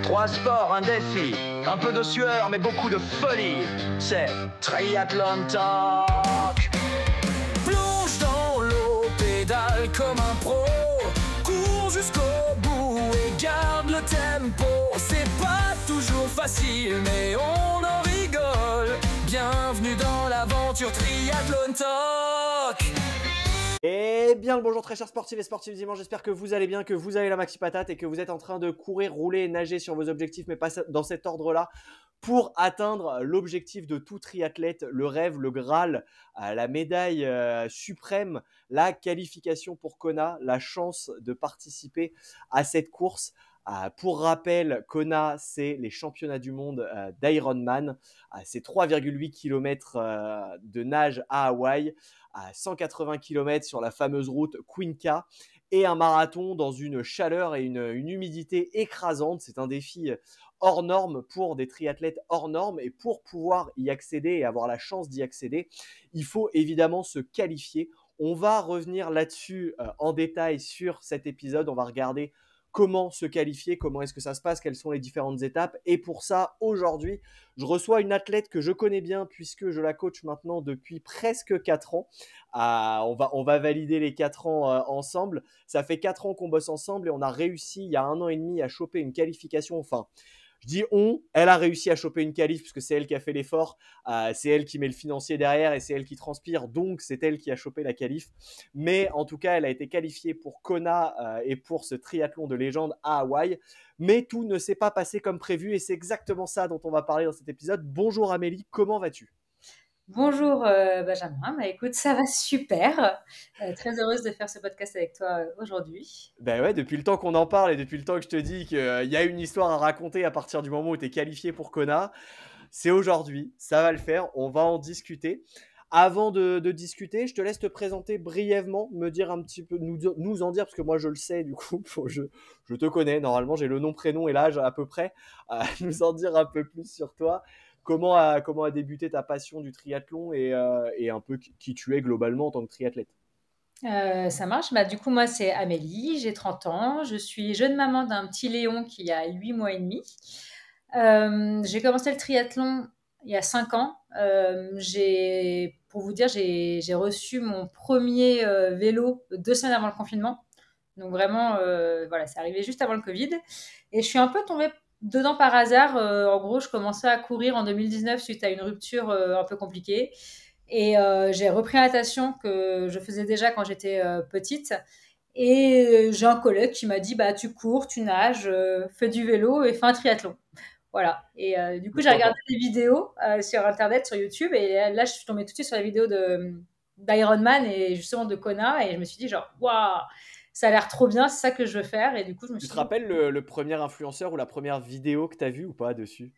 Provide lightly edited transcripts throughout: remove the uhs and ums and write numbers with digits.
Trois sports, un défi, un peu de sueur mais beaucoup de folie. C'est Triathlon Talk. Plonge dans l'eau, pédale comme un pro. Cours jusqu'au bout et garde le tempo. C'est pas toujours facile mais on en rigole. Bienvenue dans l'aventure Triathlon Talk. Eh bien le bonjour très chers sportifs et sportifs dimanche, j'espère que vous allez bien, que vous avez la maxi patate et que vous êtes en train de courir, rouler et nager sur vos objectifs, mais pas dans cet ordre-là, pour atteindre l'objectif de tout triathlète, le rêve, le Graal, la médaille suprême, la qualification pour Kona, la chance de participer à cette course. Pour rappel, Kona, c'est les championnats du monde d'Ironman. C'est 3,8 km de nage à Hawaï, à 180 km sur la fameuse route Quinca et un marathon dans une chaleur et une humidité écrasante. C'est un défi hors norme pour des triathlètes hors norme, et pour pouvoir y accéder et avoir la chance d'y accéder, il faut évidemment se qualifier. On va revenir là-dessus en détail sur cet épisode. On va regarder comment se qualifier, comment est-ce que ça se passe, quelles sont les différentes étapes. Et pour ça, aujourd'hui, je reçois une athlète que je connais bien puisque je la coach maintenant depuis presque 4 ans. On va valider les 4 ans ensemble. Ça fait 4 ans qu'on bosse ensemble et on a réussi il y a 1 an et demi à choper une qualification. Enfin, je dis elle a réussi à choper une qualif puisque c'est elle qui a fait l'effort, c'est elle qui met le financier derrière et c'est elle qui transpire, donc c'est elle qui a chopé la qualif. Mais en tout cas, elle a été qualifiée pour Kona et pour ce triathlon de légende à Hawaï. Mais tout ne s'est pas passé comme prévu et c'est exactement ça dont on va parler dans cet épisode. Bonjour Amélie, comment vas-tu ? Bonjour Benjamin, écoute, ça va super. Très heureuse de faire ce podcast avec toi aujourd'hui. Ben ouais, depuis le temps qu'on en parle et depuis le temps que je te dis qu'il y a une histoire à raconter à partir du moment où tu es qualifié pour Kona, c'est aujourd'hui, ça va le faire, on va en discuter. Avant de discuter, je te laisse te présenter brièvement, me dire un petit peu, nous en dire, parce que moi je le sais du coup, je te connais, normalement j'ai le nom, prénom et l'âge à peu près, nous en dire un peu plus sur toi. Comment a débuté ta passion du triathlon et un peu qui tu es globalement en tant que triathlète ? Ça marche. Du coup, moi, c'est Amélie, j'ai 30 ans. Je suis jeune maman d'un petit Léon qui a 8 mois et demi. J'ai commencé le triathlon il y a 5 ans. Pour vous dire, j'ai reçu mon premier vélo 2 semaines avant le confinement. Donc vraiment, voilà, c'est arrivé juste avant le Covid. Et je suis un peu tombée dedans par hasard. En gros, je commençais à courir en 2019 suite à une rupture un peu compliquée. Et j'ai repris la natation que je faisais déjà quand j'étais petite. Et j'ai un collègue qui m'a dit, tu cours, tu nages, fais du vélo et fais un triathlon. Voilà. Et du coup, j'ai regardé des vidéos sur Internet, sur YouTube. Et là, je suis tombée tout de suite sur la vidéo d'Ironman et justement de Kona. Et je me suis dit, genre, waouh, ça a l'air trop bien, c'est ça que je veux faire. Et du coup, je me suis Tu te rappelles le premier influenceur ou la première vidéo que tu as vue ou pas dessus ?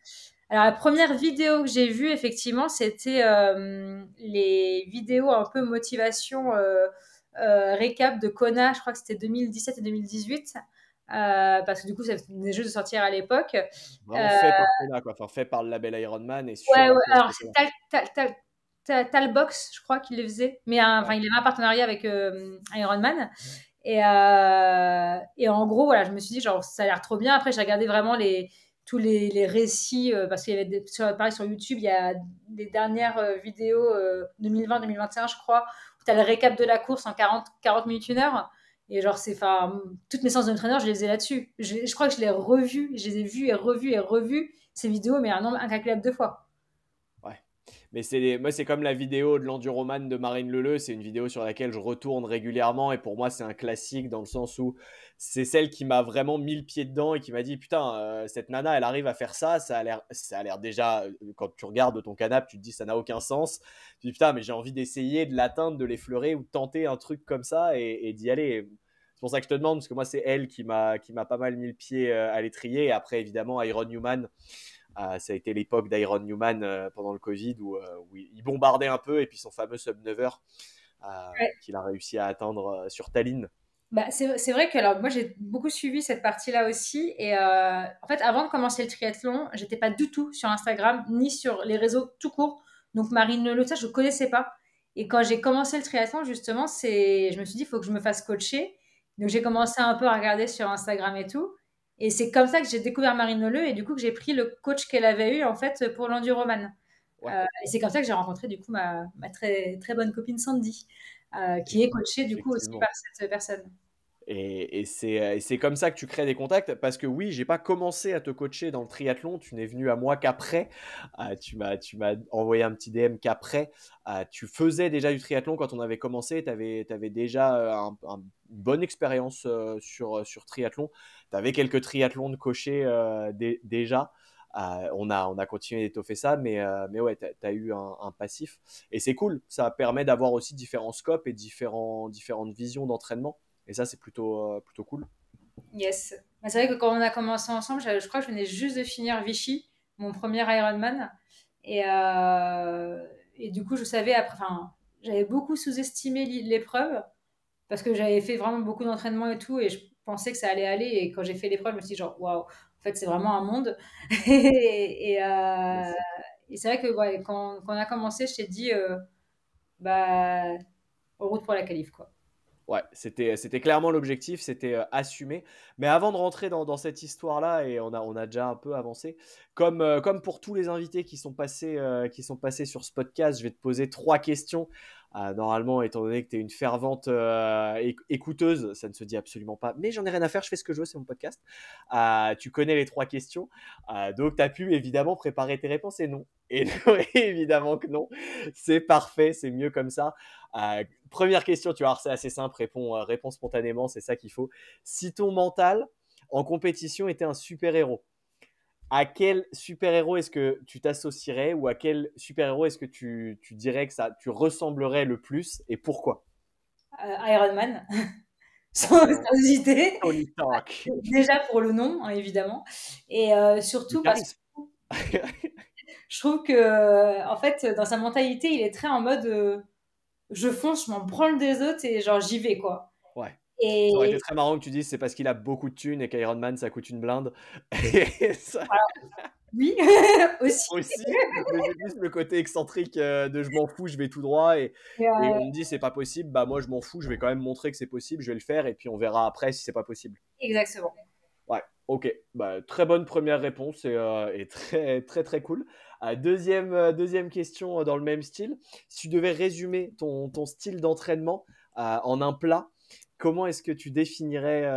Alors, la première vidéo que j'ai vue, effectivement, c'était les vidéos un peu motivation récap de Kona. Je crois que c'était 2017 et 2018. Parce que du coup, ça venait juste de sortir à l'époque. Vraiment fait par Kona, quoi. Enfin, fait par le label Ironman et sur Ouais. la course Alors, de c'est Talbox, je crois, qu'il les faisait. Mais enfin, il avait un partenariat avec Ironman. Et en gros, voilà, je me suis dit, genre, ça a l'air trop bien. Après, j'ai regardé vraiment tous les récits, parce qu'il y avait pareil sur YouTube, il y a des dernières vidéos 2020-2021, je crois, où tu as le récap de la course en 40 minutes, 1 heure. Et genre, toutes mes séances d'entraîneur, je les ai là-dessus. Je crois que je les ai vues et revues, ces vidéos, mais un nombre incalculable de fois. Ouais. Mais moi, c'est comme la vidéo de l'enduroman de Marine Leleu. C'est une vidéo sur laquelle je retourne régulièrement. Et pour moi, c'est un classique dans le sens où c'est celle qui m'a vraiment mis le pied dedans et qui m'a dit putain, cette nana, elle arrive à faire ça. Ça a l'air déjà, quand tu regardes de ton canapé, tu te dis ça n'a aucun sens. Tu dis putain, mais j'ai envie d'essayer de l'atteindre, de l'effleurer ou de tenter un truc comme ça et d'y aller. C'est pour ça que je te demande, parce que moi, c'est elle qui m'a pas mal mis le pied à l'étrier. Et après, évidemment, Iron Newman. Ça a été l'époque d'Iron Newman pendant le Covid où il bombardait un peu et puis son fameux sub 9 heures qu'il a réussi à atteindre sur Tallinn. C'est vrai que alors, moi j'ai beaucoup suivi cette partie-là aussi et en fait avant de commencer le triathlon j'étais pas du tout sur Instagram ni sur les réseaux tout court, donc Marine Le ça je connaissais pas, et quand j'ai commencé le triathlon justement je me suis dit il faut que je me fasse coacher, donc j'ai commencé un peu à regarder sur Instagram et tout, Et c'est comme ça que j'ai découvert Marine Leu et du coup que j'ai pris le coach qu'elle avait eu en fait pour l'enduroman. Ouais, Et c'est comme ça que j'ai rencontré du coup ma très, très bonne copine Sandy, qui est coachée du coup aussi effectivement. par cette personne. Et c'est comme ça que tu crées des contacts parce que oui, j'ai pas commencé à te coacher dans le triathlon, tu n'es venu à moi qu'après. Tu m'as envoyé un petit DM qu'après. Tu faisais déjà du triathlon quand on avait commencé, tu avais déjà une bonne expérience sur triathlon. Tu avais quelques triathlons de cocher déjà. On a continué d'étoffer ça, mais ouais, tu as eu un passif. Et c'est cool, ça permet d'avoir aussi différents scopes et différentes visions d'entraînement. Et ça, c'est plutôt cool. Yes. Bah, c'est vrai que quand on a commencé ensemble, je crois que je venais juste de finir Vichy, mon premier Ironman. Et, euh, et du coup, je savais après, enfin, j'avais beaucoup sous-estimé l'épreuve parce que j'avais fait vraiment beaucoup d'entraînement et tout, et je pensais que ça allait aller. Et quand j'ai fait l'épreuve, je me suis dit, genre, waouh, en fait, c'est vraiment un monde. Et, Yes. et c'est vrai que ouais, quand on a commencé, je t'ai dit, bah, en route pour la qualif, quoi. Ouais, c'était clairement l'objectif, c'était assumé. Mais avant de rentrer dans cette histoire-là, et on a déjà un peu avancé, comme pour tous les invités qui sont passés sur ce podcast, je vais te poser 3 questions. Normalement, étant donné que tu es une fervente écouteuse, ça ne se dit absolument pas, mais j'en ai rien à faire, je fais ce que je veux, c'est mon podcast. Tu connais les 3 questions, donc tu as pu évidemment préparer tes réponses et non. Et non, évidemment que non, c'est parfait, c'est mieux comme ça. Première question, tu vas voir, c'est assez simple, réponds spontanément, c'est ça qu'il faut. Si ton mental en compétition était un super-héros, à quel super-héros est-ce que tu t'associerais ou à quel super-héros est-ce que tu dirais que tu ressemblerais le plus et pourquoi? Ironman, Excellent. sans hésiter. Tony Stark. Déjà pour le nom, hein, évidemment. Et Du surtout parce que charisme. je trouve que, en fait, dans sa mentalité, il est très en mode je fonce, je m'en branle des autres et genre j'y vais, quoi. Ouais. Ça aurait été Et très marrant que tu dises c'est parce qu'il a beaucoup de thunes et qu'Iron Man ça coûte une blinde. Et ça oui, aussi. aussi, mais c'est plus le côté excentrique de je m'en fous, je vais tout droit Et, et on me dit c'est pas possible, bah moi je m'en fous, je vais quand même montrer que c'est possible, je vais le faire et puis on verra après si c'est pas possible. exactement. Ouais, ok, bah, très bonne première réponse et très très très cool. Deuxième question dans le même style, si tu devais résumer ton style d'entraînement en un plat, comment est-ce que tu définirais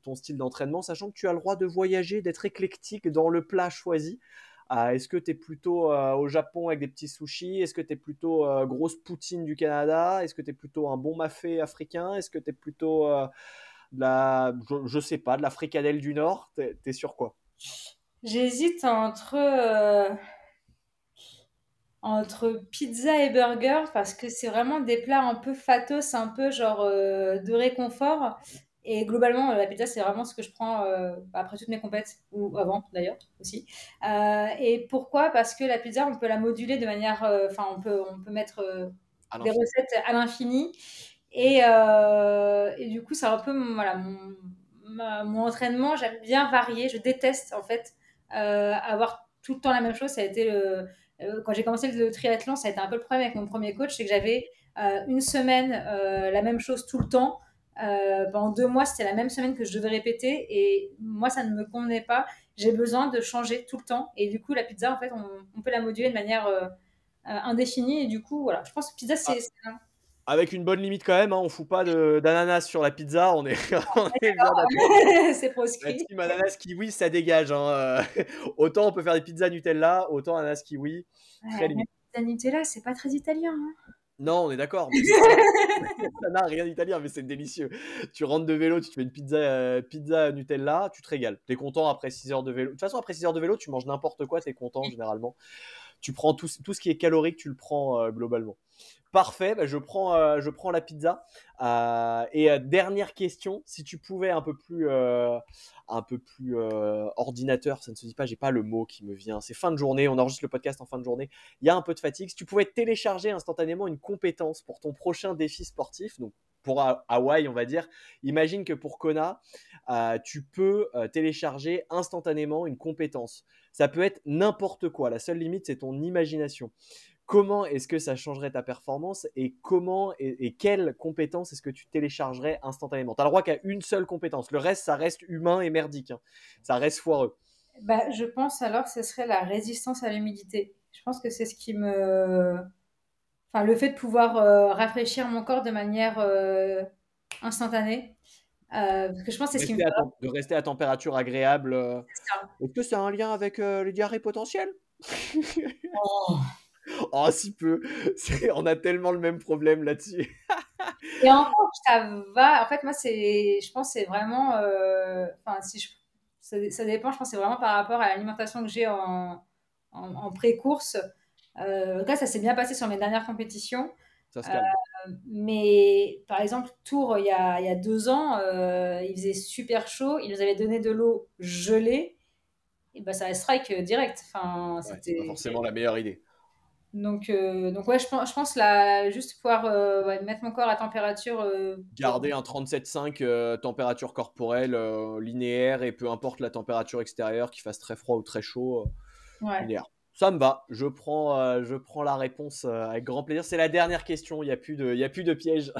ton style d'entraînement, sachant que tu as le droit de voyager, d'être éclectique dans le plat choisi. Est-ce que tu es plutôt au Japon avec des petits sushis? Est-ce que tu es plutôt grosse poutine du Canada? Est-ce que tu es plutôt un bon mafé africain? Est-ce que tu es plutôt je sais pas, de la fricadelle du Nord? T'es sur quoi? J'hésite entre pizza et burger parce que c'est vraiment des plats un peu fatos, un peu genre de réconfort. Et globalement, la pizza, c'est vraiment ce que je prends après toutes mes compètes, ou avant d'ailleurs aussi. Et pourquoi? Parce que la pizza, on peut la moduler de manière. Enfin, on peut mettre À des l'infini. recettes à l'infini. Et du coup, c'est un peu voilà, mon entraînement. J'aime bien varier. Je déteste en fait avoir tout le temps la même chose. Ça a été quand j'ai commencé le triathlon, ça a été un peu le problème avec mon premier coach, c'est que j'avais une semaine la même chose tout le temps. Pendant 2 mois, c'était la même semaine que je devais répéter et moi, ça ne me convenait pas. J'ai besoin de changer tout le temps et du coup, la pizza, en fait, on peut la moduler de manière indéfinie et du coup, voilà. Je pense que pizza, Ah, avec une bonne limite quand même, hein, on fout pas d'ananas sur la pizza, on est, on est bien d'accord. c'est La proscrit. team ananas kiwi, ça dégage, hein. Autant on peut faire des pizzas Nutella, autant ananas kiwi, très Ouais, mais limite. pizza Nutella, c'est pas très italien, hein. Non, on est d'accord, mais ça n'a rien d'italien, mais c'est délicieux. Tu rentres de vélo, tu te fais une pizza Nutella, tu te régales. T'es content après 6 heures de vélo. De toute façon, après 6 heures de vélo, tu manges n'importe quoi, t'es content généralement. Tu prends tout ce qui est calorique, tu le prends globalement. Parfait, bah, je prends la pizza. Et dernière question, si tu pouvais un peu plus ordinateur, ça ne se dit pas, j'ai pas le mot qui me vient. C'est fin de journée, on enregistre le podcast en fin de journée. Il y a un peu de fatigue. Si tu pouvais télécharger instantanément une compétence pour ton prochain défi sportif, donc pour Hawaï, on va dire, imagine que pour Kona, tu peux télécharger instantanément une compétence. Ça peut être n'importe quoi. La seule limite, c'est ton imagination. comment est-ce que ça changerait ta performance et comment et quelles compétences est-ce que tu téléchargerais instantanément? Tu as le droit qu'à une seule compétence. Le reste, ça reste humain et merdique, hein. Ça reste foireux. Bah, je pense alors que ce serait la résistance à l'humidité. Je pense que c'est ce qui me... Enfin, le fait de pouvoir rafraîchir mon corps de manière instantanée. Parce que je pense que c'est ce qui me fait De rester à température agréable. ça. Est-ce que c'est un lien avec les diarrhées potentielles? Oh. Oh, si peu. On a tellement le même problème là-dessus. Et encore, ça va. En fait, moi, je pense que c'est vraiment... Enfin, si je, ça dépend, je pense que c'est vraiment par rapport à l'alimentation que j'ai en pré-course. En tout cas, ça s'est bien passé sur mes dernières compétitions. Ça se Euh, calme. mais par exemple, Tours, il y a 2 ans, il faisait super chaud. Il nous avait donné de l'eau gelée. Et ben, ça strike direct. Enfin, Ouais, c'est pas c'était forcément la meilleure idée. donc ouais, je pense là, juste pouvoir ouais, mettre mon corps à température pour. Garder un 37,5 température corporelle linéaire et peu importe la température extérieure, qu'il fasse très froid ou très chaud, Ouais. linéaire. Ça me va. Je prends la réponse avec grand plaisir. C'est la dernière question. Il n'y a plus de, il y a plus de pièges.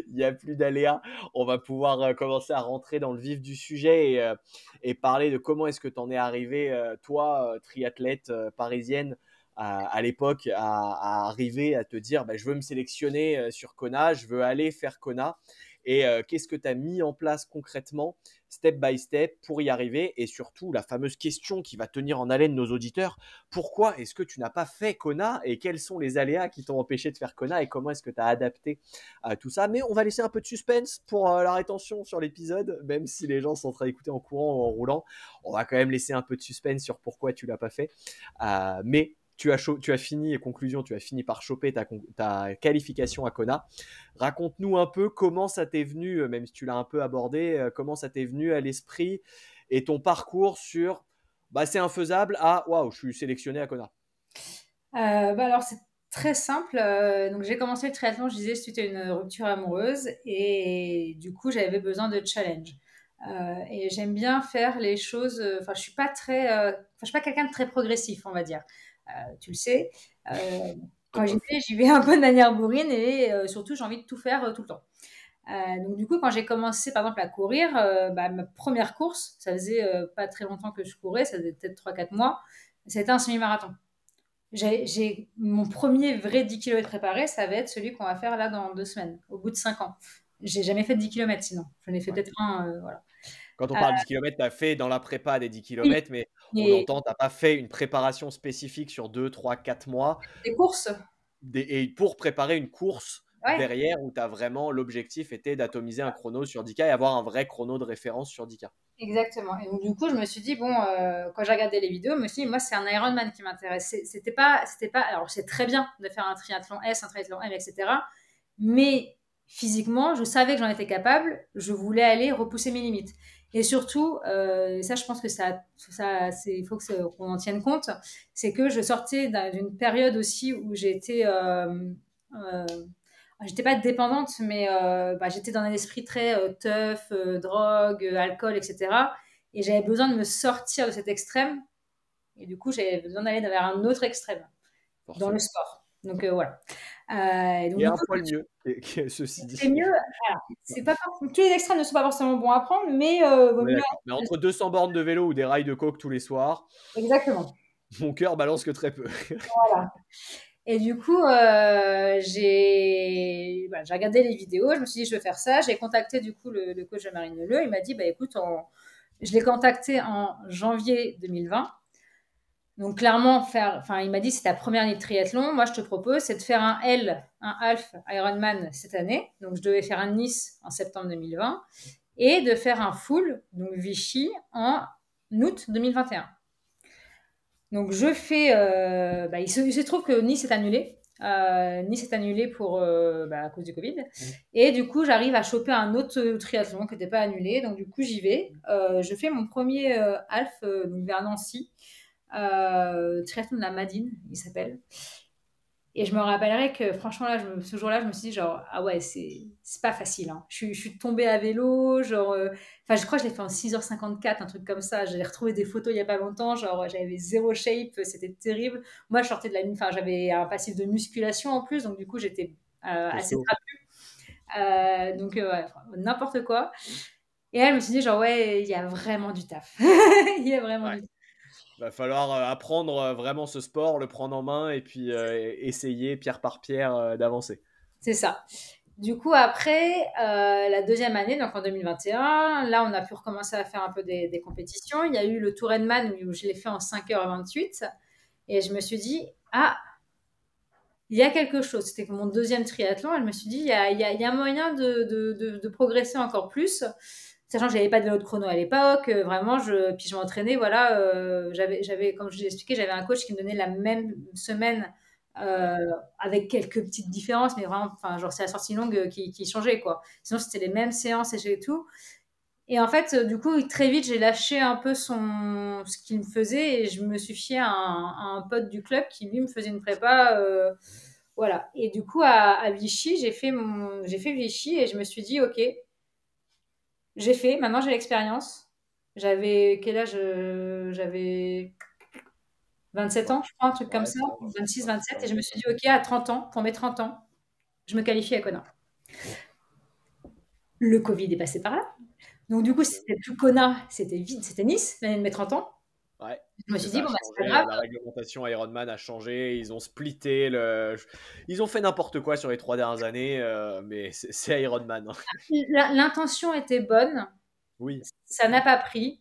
Il n'y a plus d'aléas. On va pouvoir commencer à rentrer dans le vif du sujet et parler de comment est-ce que tu en es arrivé, toi, triathlète parisienne, à l'époque, à arriver à te dire bah, je veux me sélectionner sur Kona, je veux aller faire Kona. Et qu'est-ce que tu as mis en place concrètement, step by step, pour y arriver? Et surtout, la fameuse question qui va tenir en haleine nos auditeurs, pourquoi est-ce que tu n'as pas fait Kona et quels sont les aléas qui t'ont empêché de faire Kona et comment est-ce que tu as adapté à tout ça? Mais on va laisser un peu de suspense pour la rétention sur l'épisode, même si les gens sont en train d'écouter en courant ou en roulant. On va quand même laisser un peu de suspense sur pourquoi tu l'as pas fait. Mais tu as fini, conclusion, tu as fini par choper ta qualification à Kona. Raconte-nous un peu comment ça t'est venu, même si tu l'as un peu abordé, comment ça t'est venu à l'esprit et ton parcours sur bah, c'est infaisable à waouh, je suis sélectionné à Kona. Bah alors c'est très simple. Donc j'ai commencé le triathlon, je disais, suite à une rupture amoureuse et du coup j'avais besoin de challenge. Et j'aime bien faire les choses. Enfin, je suis pas quelqu'un de très progressif, on va dire. Tu le sais. Euh, C'est Quand pas faux. j'y vais un peu de manière bourrine et surtout j'ai envie de tout faire tout le temps. Donc du coup, quand j'ai commencé par exemple à courir, bah, ma première course, ça faisait pas très longtemps que je courais, ça faisait peut-être 3 4 mois, c'était un semi-marathon. Mon premier vrai 10 km préparé, ça va être celui qu'on va faire là dans 2 semaines, au bout de 5 ans. J'ai jamais fait de 10 km sinon. J'en ai fait Ouais. peut-être un, voilà. Quand on Euh, parle 10 km, tu as fait dans la prépa des 10 oui, km, mais on mais entend, tu n'as pas fait une préparation spécifique sur 2, 3, 4 mois des courses, et pour préparer une course ouais, derrière où tu as vraiment l'objectif était d'atomiser un chrono sur 10K et avoir un vrai chrono de référence sur 10K. exactement. Et donc du coup, je me suis dit, bon, quand j'ai regardé les vidéos, je me suis dit, moi, c'est un Ironman qui m'intéresse. C'était pas, alors c'est très bien de faire un triathlon S, un triathlon M, etc. Mais physiquement, je savais que j'en étais capable. Je voulais aller repousser mes limites. Et surtout, ça, je pense que il faut qu'on en tienne compte, c'est que je sortais d'une période aussi où euh, j'étais pas dépendante, mais bah, j'étais dans un esprit très tough, drogue, alcool, etc. Et j'avais besoin de me sortir de cet extrême. Et du coup, j'avais besoin d'aller vers un autre extrême dans le Forcément. sport. Donc voilà. Et donc Et du un coup, poil mieux, ceci c'est dit. mieux. Alors, c'est pas tous les extrêmes ne sont pas forcément bons à prendre, mais vaut On est mieux. d'accord. Mais entre 200 bornes de vélo ou des rails de coke tous les soirs, Exactement. mon cœur balance que très peu. Voilà. Et du coup, j'ai regardé les vidéos, je me suis dit, je vais faire ça. J'ai contacté du coup le coach de Marine Leleu. Il m'a dit, bah, écoute, je l'ai contacté en janvier 2020. Donc clairement, enfin, il m'a dit, c'est ta première année de triathlon. Moi, je te propose, c'est de faire un half Ironman cette année. Donc je devais faire un Nice en septembre 2020 et de faire un full, donc Vichy, en août 2021. Donc je fais, bah, il se trouve que Nice est annulé. Nice est annulé à cause du Covid. Et du coup, j'arrive à choper un autre triathlon qui n'était pas annulé. Donc du coup, j'y vais. Je fais mon premier half donc vers Nancy. Triathlon de la Madine, il s'appelle. Et je me rappellerai que franchement, là, ce jour-là, je me suis dit, genre, ah ouais, c'est pas facile. Hein. Je suis tombée à vélo, genre, enfin, je crois que je l'ai fait en 6h54, un truc comme ça. J'ai retrouvé des photos il y a pas longtemps, genre, j'avais zéro shape, c'était terrible. Moi, je sortais de la ligne, enfin, j'avais un passif de musculation en plus, donc du coup, j'étais assez Costaud. trapue. Donc, ouais, enfin, n'importe quoi. Et là, je me suis dit, genre, ouais, il y a vraiment du taf. Il y a vraiment Ouais. du taf. Va falloir apprendre vraiment ce sport, le prendre en main et puis essayer pierre par pierre d'avancer. C'est ça. Du coup, après la deuxième année, donc en 2021, là, on a pu recommencer à faire un peu des compétitions. Il y a eu le Tour Edman où je l'ai fait en 5h28. Et je me suis dit, ah, il y a quelque chose. C'était mon deuxième triathlon. Et je me suis dit, il y a moyen de progresser encore plus. Sachant que j'avais pas de vélo de chrono à l'époque, vraiment, puis je m'entraînais, voilà, comme je l'ai expliqué, j'avais un coach qui me donnait la même semaine euh, avec quelques petites différences, mais vraiment, enfin, genre c'est la sortie longue qui changeait, quoi. Sinon, c'était les mêmes séances et tout. Et en fait, du coup, très vite, j'ai lâché un peu ce qu'il me faisait et je me suis fiée à un pote du club qui, lui, me faisait une prépa. Voilà. Et du coup, à Vichy, j'ai fait Vichy et je me suis dit, OK, j'ai fait, maintenant j'ai l'expérience. J'avais, quel âge j'avais 27 ans, je crois, un truc comme Ouais, ça, ça, 26, 26, 27. Et je me suis dit, OK, à 30 ans, pour mes 30 ans, je me qualifie à Kona. Le Covid est passé par là. Donc, du coup, c'était plus Kona, c'était vite, c'était Nice, l'année de mes 30 ans. ouais, Je me parce que suis ça dit, a bon, bah, c'est pas changé, grave. la réglementation Ironman a changé, ils ont splitté le. Ils ont fait n'importe quoi sur les 3 dernières années, mais c'est Ironman, hein. L'intention était bonne, Oui, ça n'a pas pris.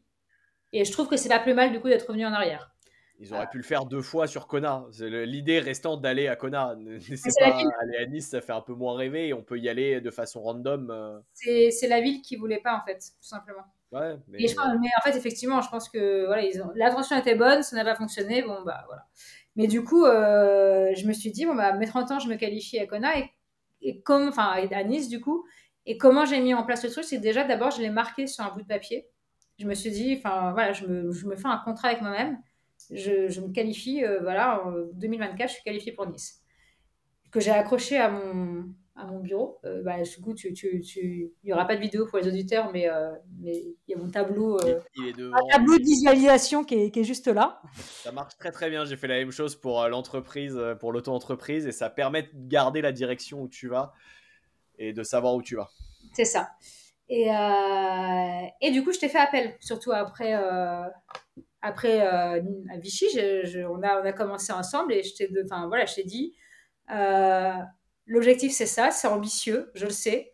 Et je trouve que c'est pas plus mal, du coup, d'être revenu en arrière. ils auraient pu le faire 2 fois sur Kona. C'est l'idée restante d'aller à Kona. Ne Mais laissez c'est la pas ville, aller à Nice, ça fait un peu moins rêver et on peut y aller de façon random. c'est la ville qui voulait pas, en fait, tout simplement. Ouais, Et mais en fait, effectivement, je pense que voilà, l'intention était bonne, ça n'a pas fonctionné, bon bah voilà. Mais du coup, je me suis dit, bon bah, mes 30 ans, je me qualifie à Kona et comme, enfin, à Nice du coup. Et comment j'ai mis en place le truc, c'est que déjà, d'abord, je l'ai marqué sur un bout de papier. Je me suis dit, enfin voilà, je me fais un contrat avec moi-même. Je me qualifie, voilà, en 2024, je suis qualifiée pour Nice que j'ai accroché à mon bureau. Bah, du coup, il n'y aura pas de vidéo pour les auditeurs, mais il y a mon tableau, il est un devant. tableau de visualisation qui est juste là. Ça marche très très bien. J'ai fait la même chose pour l'entreprise, pour l'auto-entreprise, et ça permet de garder la direction où tu vas et de savoir où tu vas. C'est ça. Et du coup, je t'ai fait appel, surtout après à Vichy. On a commencé ensemble et enfin, voilà, je t'ai dit, euh, l'objectif c'est ça, c'est ambitieux, je le sais.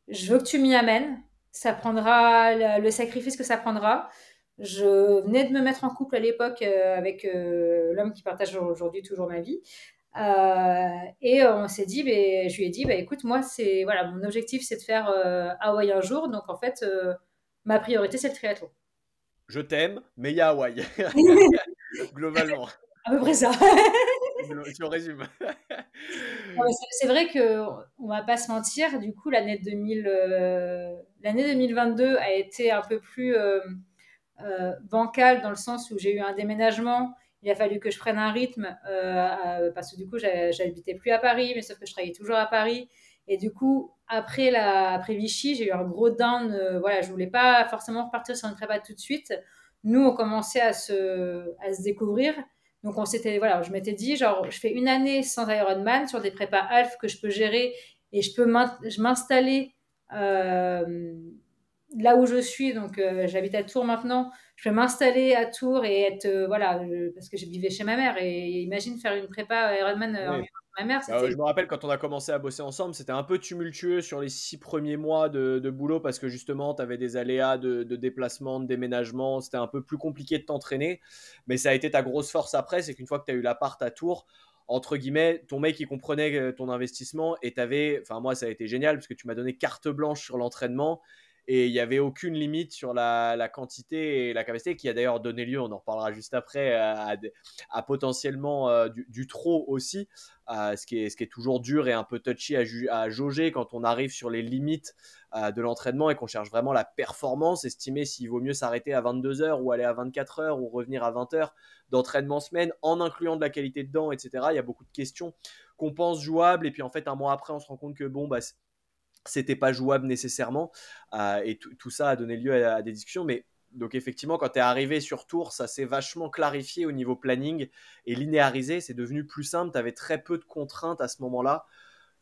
Je veux que tu m'y amènes. Ça prendra le sacrifice que ça prendra. Je venais de me mettre en couple à l'époque avec l'homme qui partage aujourd'hui toujours ma vie. Et on s'est dit, je lui ai dit, écoute, moi, voilà, mon objectif, c'est de faire Hawaï un jour. Donc, en fait, ma priorité, c'est le triathlon. Je t'aime, mais il y a Hawaï, globalement. À peu près ça. Si on résume. Non, mais c'est vrai que on va pas se mentir. Du coup, l'année 2022 a été un peu plus bancale dans le sens où j'ai eu un déménagement. Il a fallu que je prenne un rythme parce que du coup, j'habitais plus à Paris, mais sauf que je travaillais toujours à Paris. Et du coup, après Vichy, j'ai eu un gros down. Voilà, je voulais pas forcément repartir sur une prépa tout de suite. Nous, on commençait à se découvrir. Donc, voilà, je m'étais dit, genre, je fais une année sans Ironman sur des prépas half que je peux gérer et je m'installer là où je suis. Donc, j'habite à Tours maintenant. Je peux m'installer à Tours et être, voilà, parce que je vivais chez ma mère. Et imagine faire une prépa Ironman en vivant Oui. chez ma mère, Bah, c'était. je me rappelle quand on a commencé à bosser ensemble, c'était un peu tumultueux sur les 6 premiers mois de boulot parce que justement, tu avais des aléas de déplacement, de déménagement. C'était un peu plus compliqué de t'entraîner. Mais ça a été ta grosse force après, c'est qu'une fois que tu as eu l'appart à Tours, entre guillemets, ton mec il comprenait ton investissement et tu avais, enfin moi ça a été génial parce que tu m'as donné carte blanche sur l'entraînement et il n'y avait aucune limite sur la quantité et la capacité, qui a d'ailleurs donné lieu, on en reparlera juste après, à potentiellement du trop aussi, ce qui est toujours dur et un peu touchy à jauger quand on arrive sur les limites de l'entraînement et qu'on cherche vraiment la performance, estimer s'il vaut mieux s'arrêter à 22 heures ou aller à 24 heures ou revenir à 20 heures d'entraînement semaine en incluant de la qualité dedans, etc. Il y a beaucoup de questions qu'on pense jouables et puis en fait un mois après on se rend compte que bon, bah, c'était pas jouable nécessairement, et tout ça a donné lieu à des discussions. Mais donc effectivement, quand tu es arrivé sur Tours, ça s'est vachement clarifié au niveau planning et linéarisé, c'est devenu plus simple, tu avais très peu de contraintes à ce moment-là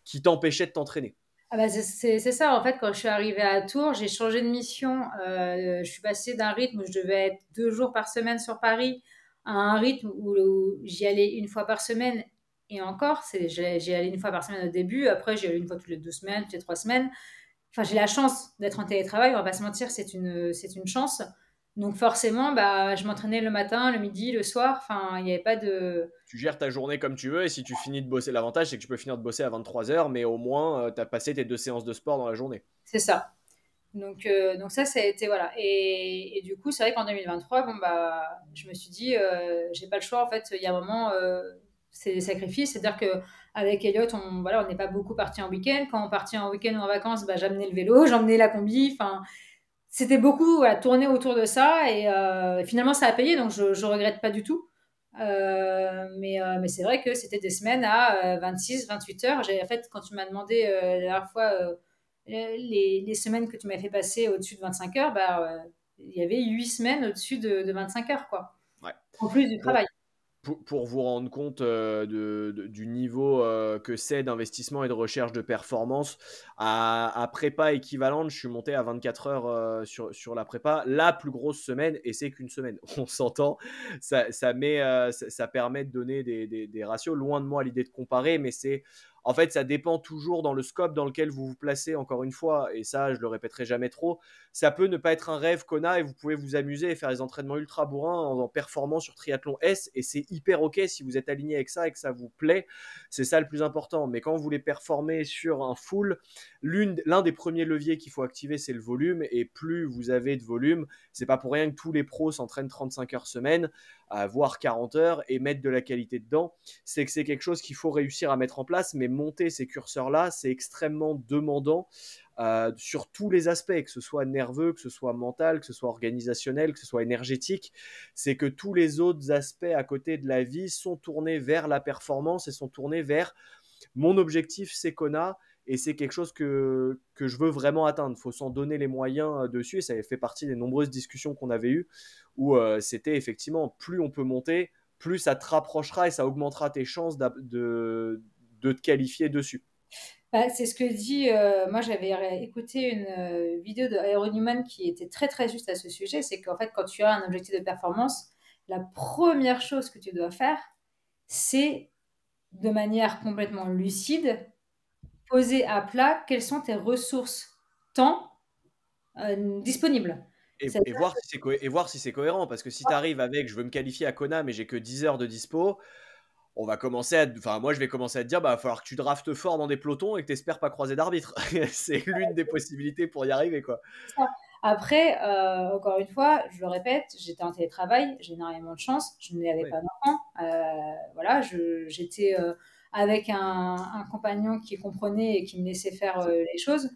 qui t'empêchaient de t'entraîner. Ah bah c'est ça, en fait, quand je suis arrivée à Tours, j'ai changé de mission. Je suis passée d'un rythme où je devais être 2 jours par semaine sur Paris à un rythme où j'y allais une fois par semaine. Et encore, j'y allais une fois par semaine au début, après j'y allais une fois toutes les 2 semaines, toutes les 3 semaines. Enfin, j'ai la chance d'être en télétravail, on va pas se mentir, c'est une chance. Donc forcément, bah, je m'entraînais le matin, le midi, le soir. Enfin, il n'y avait pas de... Tu gères ta journée comme tu veux et si tu finis de bosser, l'avantage c'est que tu peux finir de bosser à 23 heures, mais au moins tu as passé tes 2 séances de sport dans la journée. C'est ça. Donc ça, ça a été, voilà. Et du coup, c'est vrai qu'en 2023, bon, bah, je me suis dit, j'ai pas le choix, en fait. Il y a un moment, c'est des sacrifices. C'est-à-dire qu'avec Elliot, voilà, on n'est pas beaucoup parti en week-end. Quand on partit en week-end ou en vacances, bah, j'amenais le vélo, j'emmenais la combi. Enfin, c'était beaucoup à tourner autour de ça. Et finalement, ça a payé, donc je regrette pas du tout. Mais c'est vrai que c'était des semaines à 26, 28 heures. En fait, quand tu m'as demandé la dernière fois les semaines que tu m'as fait passer au-dessus de 25 heures, bah, il y avait 8 semaines au-dessus de 25 heures, quoi. Ouais. En plus du Pour, travail. pour vous rendre compte du niveau que c'est d'investissement et de recherche de performance, à prépa équivalente, je suis monté à 24 heures sur la prépa, la plus grosse semaine, et c'est qu'une semaine. On s'entend, ça permet de donner des ratios. Loin de moi l'idée de comparer, mais en fait, ça dépend toujours dans le scope dans lequel vous vous placez, encore une fois, et ça, je le répéterai jamais trop. Ça peut ne pas être un rêve qu'on a et vous pouvez vous amuser et faire des entraînements ultra bourrins en performant sur Triathlon S, et c'est hyper ok si vous êtes aligné avec ça et que ça vous plaît, c'est ça le plus important. Mais quand vous voulez performer sur un full, l'un des premiers leviers qu'il faut activer, c'est le volume, et plus vous avez de volume, c'est pas pour rien que tous les pros s'entraînent 35 heures semaine, voire 40 heures, et mettre de la qualité dedans, c'est que c'est quelque chose qu'il faut réussir à mettre en place. Mais monter ces curseurs-là, c'est extrêmement demandant sur tous les aspects, que ce soit nerveux, que ce soit mental, que ce soit organisationnel, que ce soit énergétique. C'est que tous les autres aspects à côté de la vie sont tournés vers la performance et sont tournés vers mon objectif, c'est Kona, et c'est quelque chose que je veux vraiment atteindre. Il faut s'en donner les moyens dessus, et ça fait partie des nombreuses discussions qu'on avait eues, où c'était effectivement, plus on peut monter, plus ça te rapprochera et ça augmentera tes chances de te qualifier dessus. Bah, c'est ce que dit. Moi, j'avais écouté une vidéo de Iron Newman qui était très très juste à ce sujet. C'est qu'en fait, quand tu as un objectif de performance, la première chose que tu dois faire, c'est de manière complètement lucide, poser à plat quelles sont tes ressources temps disponibles. Et voir si c'est cohérent, parce que si tu arrives avec je veux me qualifier à Kona mais j'ai que 10 heures de dispo, on va commencer moi je vais commencer à te dire bah il va falloir que tu draftes fort dans des pelotons et que tu espères pas croiser d'arbitre. C'est l'une des possibilités pour y arriver, quoi. ça. Après, encore une fois, je le répète, j'étais en télétravail, j'ai énormément de chance, je n'avais Oui, pas d'enfant. Voilà, j'étais avec un compagnon qui comprenait et qui me laissait faire c'est les choses.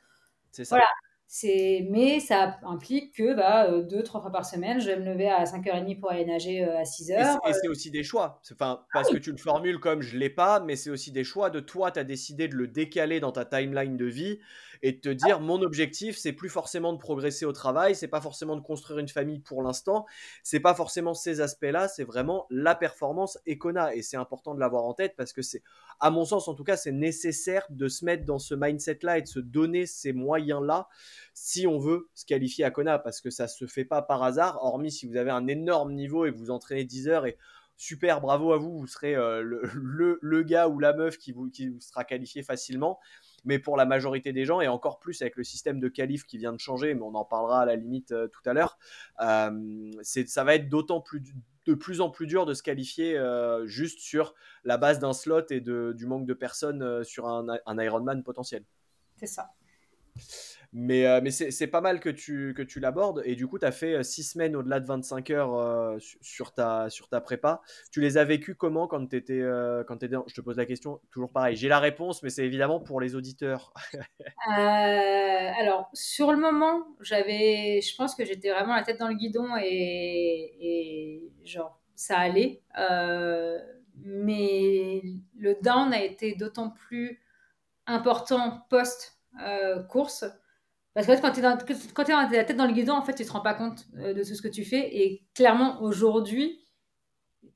c'est Voilà, ça. mais ça implique que bah, 2, 3 fois par semaine, je vais me lever à 5h30 pour aller nager à 6 Et heures. c'est aussi des choix. Enfin, Ah parce que oui, tu le formules comme je l'ai pas, mais c'est aussi des choix de toi. Tu as décidé de le décaler dans ta timeline de vie et de te dire mon objectif, c'est plus forcément de progresser au travail, c'est pas forcément de construire une famille pour l'instant, c'est pas forcément ces aspects-là, c'est vraiment la performance Econa. Et c'est important de l'avoir en tête parce que c'est, à mon sens en tout cas, c'est nécessaire de se mettre dans ce mindset-là et de se donner ces moyens-là si on veut se qualifier à Kona, parce que ça se fait pas par hasard, hormis si vous avez un énorme niveau et que vous entraînez 10 heures, et super, bravo à vous, vous serez le gars ou la meuf qui vous sera qualifié facilement. Mais pour la majorité des gens, et encore plus avec le système de qualif qui vient de changer, mais on en parlera à la limite tout à l'heure, ça va être de plus en plus dur de se qualifier juste sur la base d'un slot et du manque de personnes sur un Ironman potentiel. c'est ça. Mais c'est pas mal que tu l'abordes. Et du coup, tu as fait 6 semaines au-delà de 25 heures sur ta prépa. Tu les as vécues comment quand tu étais, Je te pose la question, toujours pareil. J'ai la réponse, mais c'est évidemment pour les auditeurs. Alors, sur le moment, je pense que j'étais vraiment la tête dans le guidon et genre, ça allait. Mais le down a été d'autant plus important post-course. Parce que quand tu es, quand t'es la tête dans le guidon, en fait, tu te rends pas compte de tout ce que tu fais. Et clairement, aujourd'hui,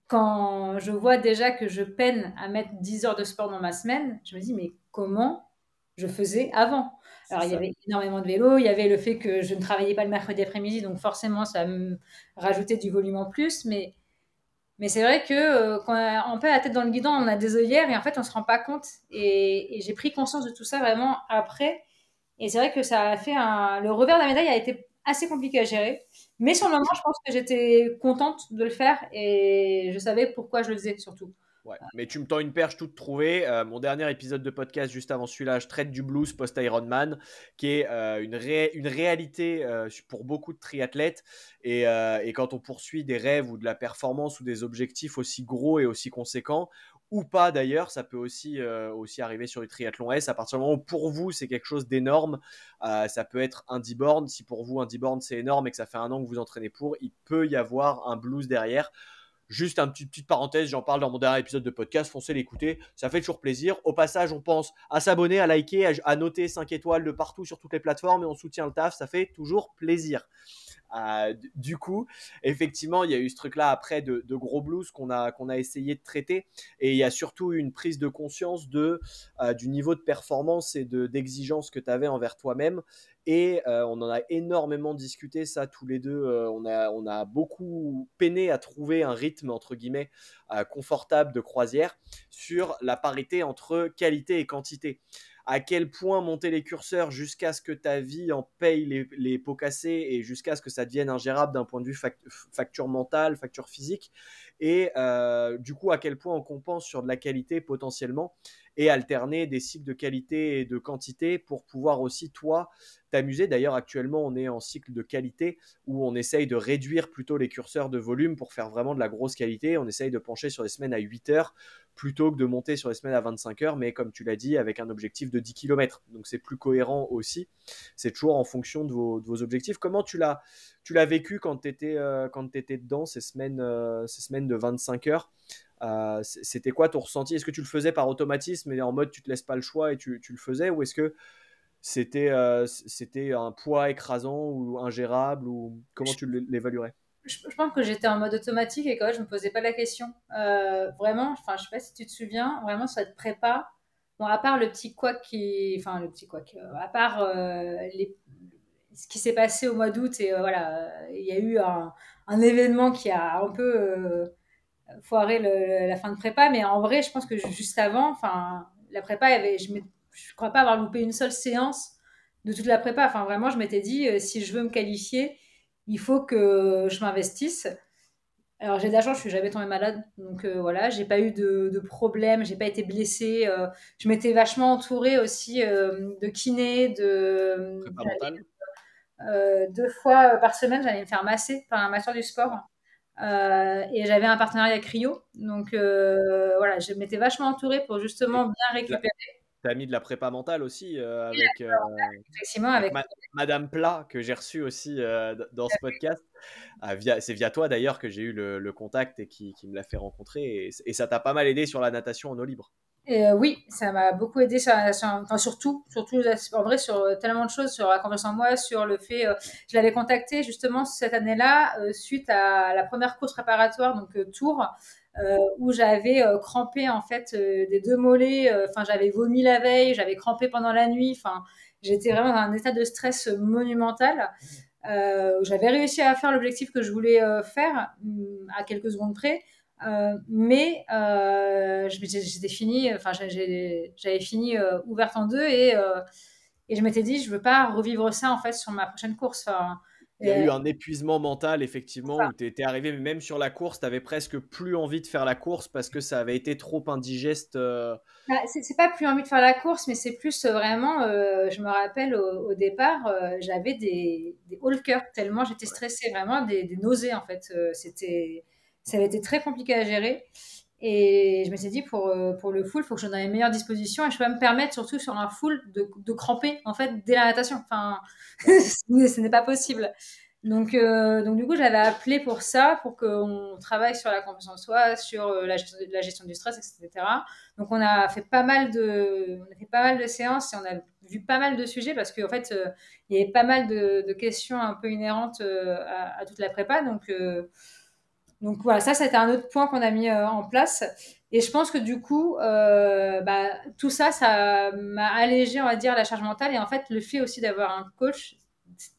quand je vois déjà que je peine à mettre 10 heures de sport dans ma semaine, je me dis, mais comment je faisais avant? C'est Alors, il y ça. avait énormément de vélo, il y avait le fait que je ne travaillais pas le mercredi après-midi, donc forcément, ça me rajoutait du volume en plus. Mais c'est vrai que quand on perd la tête dans le guidon, on a des œillères et en fait, on se rend pas compte. Et j'ai pris conscience de tout ça vraiment après. Et c'est vrai que ça a fait le revers de la médaille a été assez compliqué à gérer. Mais sur le moment, je pense que j'étais contente de le faire et je savais pourquoi je le faisais surtout. Ouais, mais tu me tends une perche toute trouvée. Mon dernier épisode de podcast, juste avant celui-là, je traite du blues post-Ironman, qui est une réalité pour beaucoup de triathlètes. Et quand on poursuit des rêves ou de la performance ou des objectifs aussi gros et aussi conséquents, ou pas d'ailleurs, ça peut aussi arriver sur les triathlons S. À partir du moment où pour vous, c'est quelque chose d'énorme, ça peut être un 10 bornes. Si pour vous, un 10 bornes, c'est énorme et que ça fait un an que vous entraînez pour, il peut y avoir un blues derrière. Juste une petite parenthèse, j'en parle dans mon dernier épisode de podcast, foncez l'écouter, ça fait toujours plaisir. Au passage, on pense à s'abonner, à liker, à noter 5 étoiles de partout sur toutes les plateformes et on soutient le taf, ça fait toujours plaisir. Du coup, effectivement, il y a eu ce truc-là après de gros blues qu'on a essayé de traiter. Et il y a surtout une prise de conscience du niveau de performance et d'exigence que tu avais envers toi-même. Et on en a énormément discuté, ça, tous les deux. On a beaucoup peiné à trouver un rythme, entre guillemets, confortable de croisière sur la parité entre qualité et quantité. À quel point monter les curseurs jusqu'à ce que ta vie en paye les pots cassés et jusqu'à ce que ça devienne ingérable d'un point de vue facture mentale, facture physique. Et du coup, à quel point on compense sur de la qualité potentiellement et alterner des cycles de qualité et de quantité pour pouvoir aussi, toi, t'amuser. D'ailleurs, actuellement, on est en cycle de qualité où on essaye de réduire plutôt les curseurs de volume pour faire vraiment de la grosse qualité. On essaye de pencher sur les semaines à 8 heures plutôt que de monter sur les semaines à 25 heures, mais comme tu l'as dit, avec un objectif de 10 km. Donc c'est plus cohérent aussi. C'est toujours en fonction de vos objectifs. Comment tu l'as vécu quand tu étais dedans, ces semaines de 25 heures? C'était quoi ton ressenti? Est-ce que tu le faisais par automatisme et en mode tu te laisses pas le choix et tu le faisais, ou est-ce que c'était un poids écrasant ou ingérable, ou comment tu l'évaluerais? Je pense que j'étais en mode automatique et que je me posais pas la question. Vraiment, enfin, je sais pas si tu te souviens, vraiment ça te prépare. Bon, à part le petit couac enfin le petit couac, à part ce qui s'est passé au mois d'août et voilà, il y a eu un événement qui a un peu foiré la fin de prépa, mais en vrai, je pense que juste avant, enfin, la prépa, je crois pas avoir loupé une seule séance de toute la prépa. Enfin, vraiment, je m'étais dit, si je veux me qualifier, il faut que je m'investisse. Alors j'ai de la chance, je suis jamais tombée malade, donc voilà, j'ai pas eu de problème, j'ai pas été blessée. Je m'étais vachement entourée aussi de kinés, Prépa mentale? 2 fois par semaine, j'allais me faire masser par un masseur du sport. Et j'avais un partenariat cryo, donc voilà, je m'étais vachement entourée pour justement Et bien récupérer. tu as mis de la prépa mentale aussi Effectivement, avec avec Madame Plat, que j'ai reçu aussi dans ce podcast. C'est via toi d'ailleurs que j'ai eu le contact et qui me l'a fait rencontrer. Et ça t'a pas mal aidé sur la natation en eau libre. et oui, ça m'a beaucoup aidé enfin surtout en vrai sur tellement de choses, sur la confiance en moi, sur le fait, je l'avais contacté justement cette année-là suite à la première course préparatoire, donc Tours, où j'avais crampé en fait des 2 mollets, enfin j'avais vomi la veille, j'avais crampé pendant la nuit, enfin j'étais vraiment dans un état de stress monumental. J'avais réussi à faire l'objectif que je voulais faire à quelques secondes près. Mais j'étais fini, enfin j'avais fini ouverte en deux et je m'étais dit je veux pas revivre ça en fait sur ma prochaine course. Enfin, Il y a Et, eu un épuisement mental effectivement ça. où tu étais arrivé même sur la course, tu avais presque plus envie de faire la course parce que ça avait été trop indigeste, Bah, c'est pas plus envie de faire la course, mais c'est plus vraiment, je me rappelle au départ, j'avais des hauts le cœur tellement j'étais stressée, vraiment des nausées en fait. Ça avait été très compliqué à gérer. Et je m'étais dit, pour le full, il faut que je sois dans les meilleures dispositions et je peux pas me permettre, surtout sur un full, de cramper en fait dès la natation. Enfin, ouais. ce n'est pas possible. Donc du coup, j'avais appelé pour ça, pour qu'on travaille sur la confiance en soi, sur la gestion du stress, etc. Donc on a fait pas mal de séances et on a vu pas mal de sujets parce qu'en fait, il y avait pas mal de questions un peu inhérentes à toute la prépa. Donc voilà, ça, c'était un autre point qu'on a mis en place. Et je pense que du coup, bah, tout ça, ça m'a allégé, on va dire, la charge mentale. Et en fait, le fait aussi d'avoir un coach,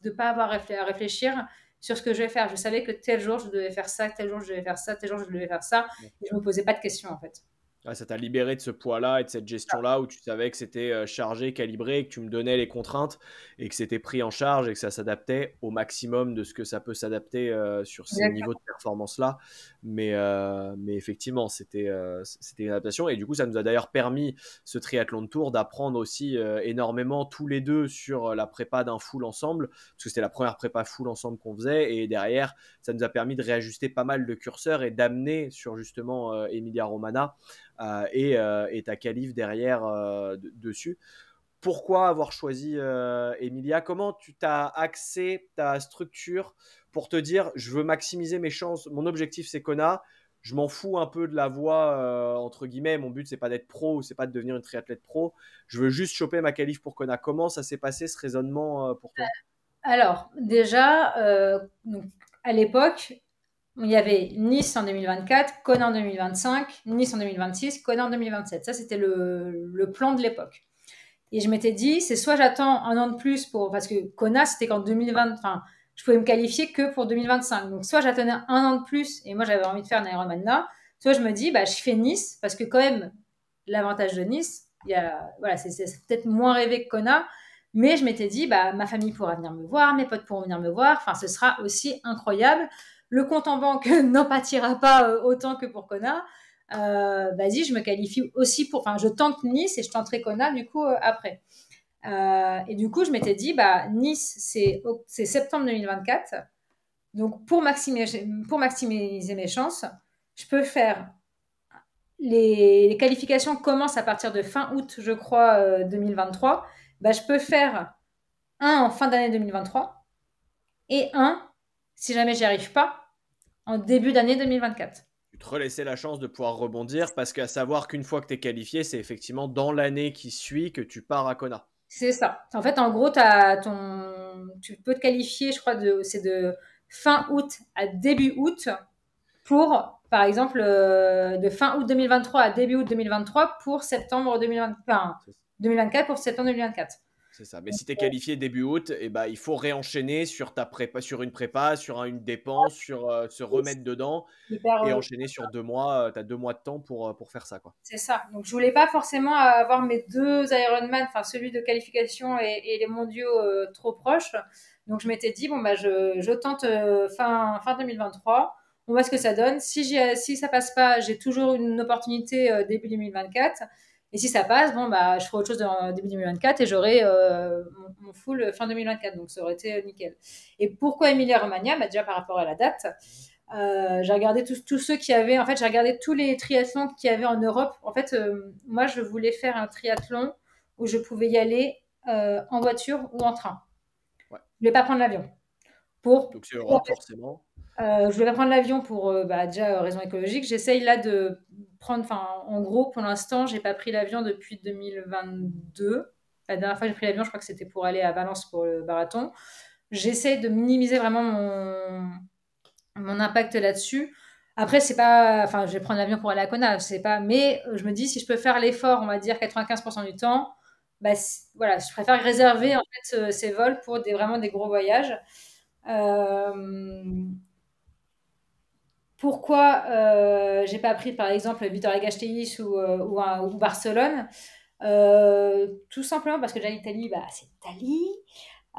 de ne pas avoir à réfléchir sur ce que je vais faire. Je savais que tel jour, je devais faire ça, tel jour, je devais faire ça, tel jour, je devais faire ça. Et je ne me posais pas de questions, en fait. Ouais, ça t'a libéré de ce poids-là et de cette gestion-là où tu savais que c'était chargé, calibré, que tu me donnais les contraintes et que c'était pris en charge et que ça s'adaptait au maximum de ce que ça peut s'adapter sur ces niveaux de performance-là. Mais effectivement, c'était une adaptation. Et du coup, ça nous a d'ailleurs permis, ce triathlon de tour, d'apprendre aussi énormément tous les deux sur la prépa d'un full ensemble, parce que c'était la première prépa full ensemble qu'on faisait. Et derrière, ça nous a permis de réajuster pas mal de curseurs et d'amener sur justement Emilia Romana et ta qualif derrière dessus. Pourquoi avoir choisi Emilia? Comment tu t'as axé ta structure pour te dire je veux maximiser mes chances? Mon objectif c'est Kona. Je m'en fous un peu de la voie entre guillemets. Mon but c'est pas d'être pro ou c'est pas de devenir une triathlète pro. Je veux juste choper ma qualif pour Kona. Comment ça s'est passé ce raisonnement pour toi? Alors, déjà, donc, à l'époque, il y avait Nice en 2024, Kona en 2025, Nice en 2026, Kona en 2027. Ça, c'était le plan de l'époque. Et je m'étais dit, c'est soit j'attends un an de plus parce que Kona, c'était qu'en 2020, enfin, je pouvais me qualifier que pour 2025. Donc, soit j'attendais un an de plus et moi, j'avais envie de faire un Ironman là, soit je me dis, bah, je fais Nice parce que quand même, l'avantage de Nice, voilà, c'est peut-être moins rêvé que Kona, mais je m'étais dit, bah, ma famille pourra venir me voir, mes potes pourront venir me voir, enfin, ce sera aussi incroyable. Le compte en banque n'en pâtira pas autant que pour Kona. Vas-y, je me qualifie aussi enfin, je tente Nice et je tenterai Kona du coup après. Et du coup, je m'étais dit, bah, Nice, c'est septembre 2024. Donc, pour maximiser mes chances, je peux faire les qualifications commencent à partir de fin août, je crois, 2023. Bah, je peux faire un en fin d'année 2023 et un, si jamais j'y arrive pas, en début d'année 2024. Tu te relaissais la chance de pouvoir rebondir parce qu'à savoir qu'une fois que tu es qualifié, c'est effectivement dans l'année qui suit que tu pars à Kona. C'est ça. En fait, en gros, tu peux te qualifier, je crois, c'est de fin août à début août pour, par exemple, de fin août 2023 à début août 2023 pour septembre 2020, enfin, 2024 pour septembre 2024. C'est ça. Mais si tu es qualifié début août, eh ben, il faut réenchaîner sur ta prépa, sur une prépa, sur une dépense, sur se remettre dedans Hyper, et enchaîner sur 2 mois. Tu as 2 mois de temps pour faire ça, quoi. c'est ça. Donc, je voulais pas forcément avoir mes deux Ironman, enfin, celui de qualification et les mondiaux trop proches. Donc, je m'étais dit, bon, bah, je tente fin 2023. On voit ce que ça donne. Si ça passe pas, j'ai toujours une opportunité début 2024. Et si ça passe, bon, bah, je ferai autre chose en début 2024 et j'aurai mon full fin 2024. Donc, ça aurait été nickel. Et pourquoi Emilia-Romagna? Bah, déjà par rapport à la date. J'ai regardé tous ceux qui avaient. En fait, j'ai regardé tous les triathlons qu'il y avait en Europe. En fait, moi, je voulais faire un triathlon où je pouvais y aller en voiture ou en train. Ouais. Je ne voulais pas prendre l'avion. Donc, c'est Europe, forcément. Je voulais pas prendre l'avion pour déjà raison écologique. J'essaye là de prendre. Enfin, en gros, pour l'instant, j'ai pas pris l'avion depuis 2022. La dernière fois que j'ai pris l'avion, je crois que c'était pour aller à Valence pour le marathon. J'essaye de minimiser vraiment mon impact là-dessus. Après, c'est pas, enfin, je vais prendre l'avion pour aller à Kona, c'est pas, mais je me dis si je peux faire l'effort, on va dire 95% du temps, bah, voilà, je préfère réserver en fait ces vols pour vraiment des gros voyages. Euh, Pourquoi j'ai pas pris par exemple Vitoria-Gasteiz ou Barcelone? Tout simplement parce que déjà l'Italie, bah, c'est l'Italie.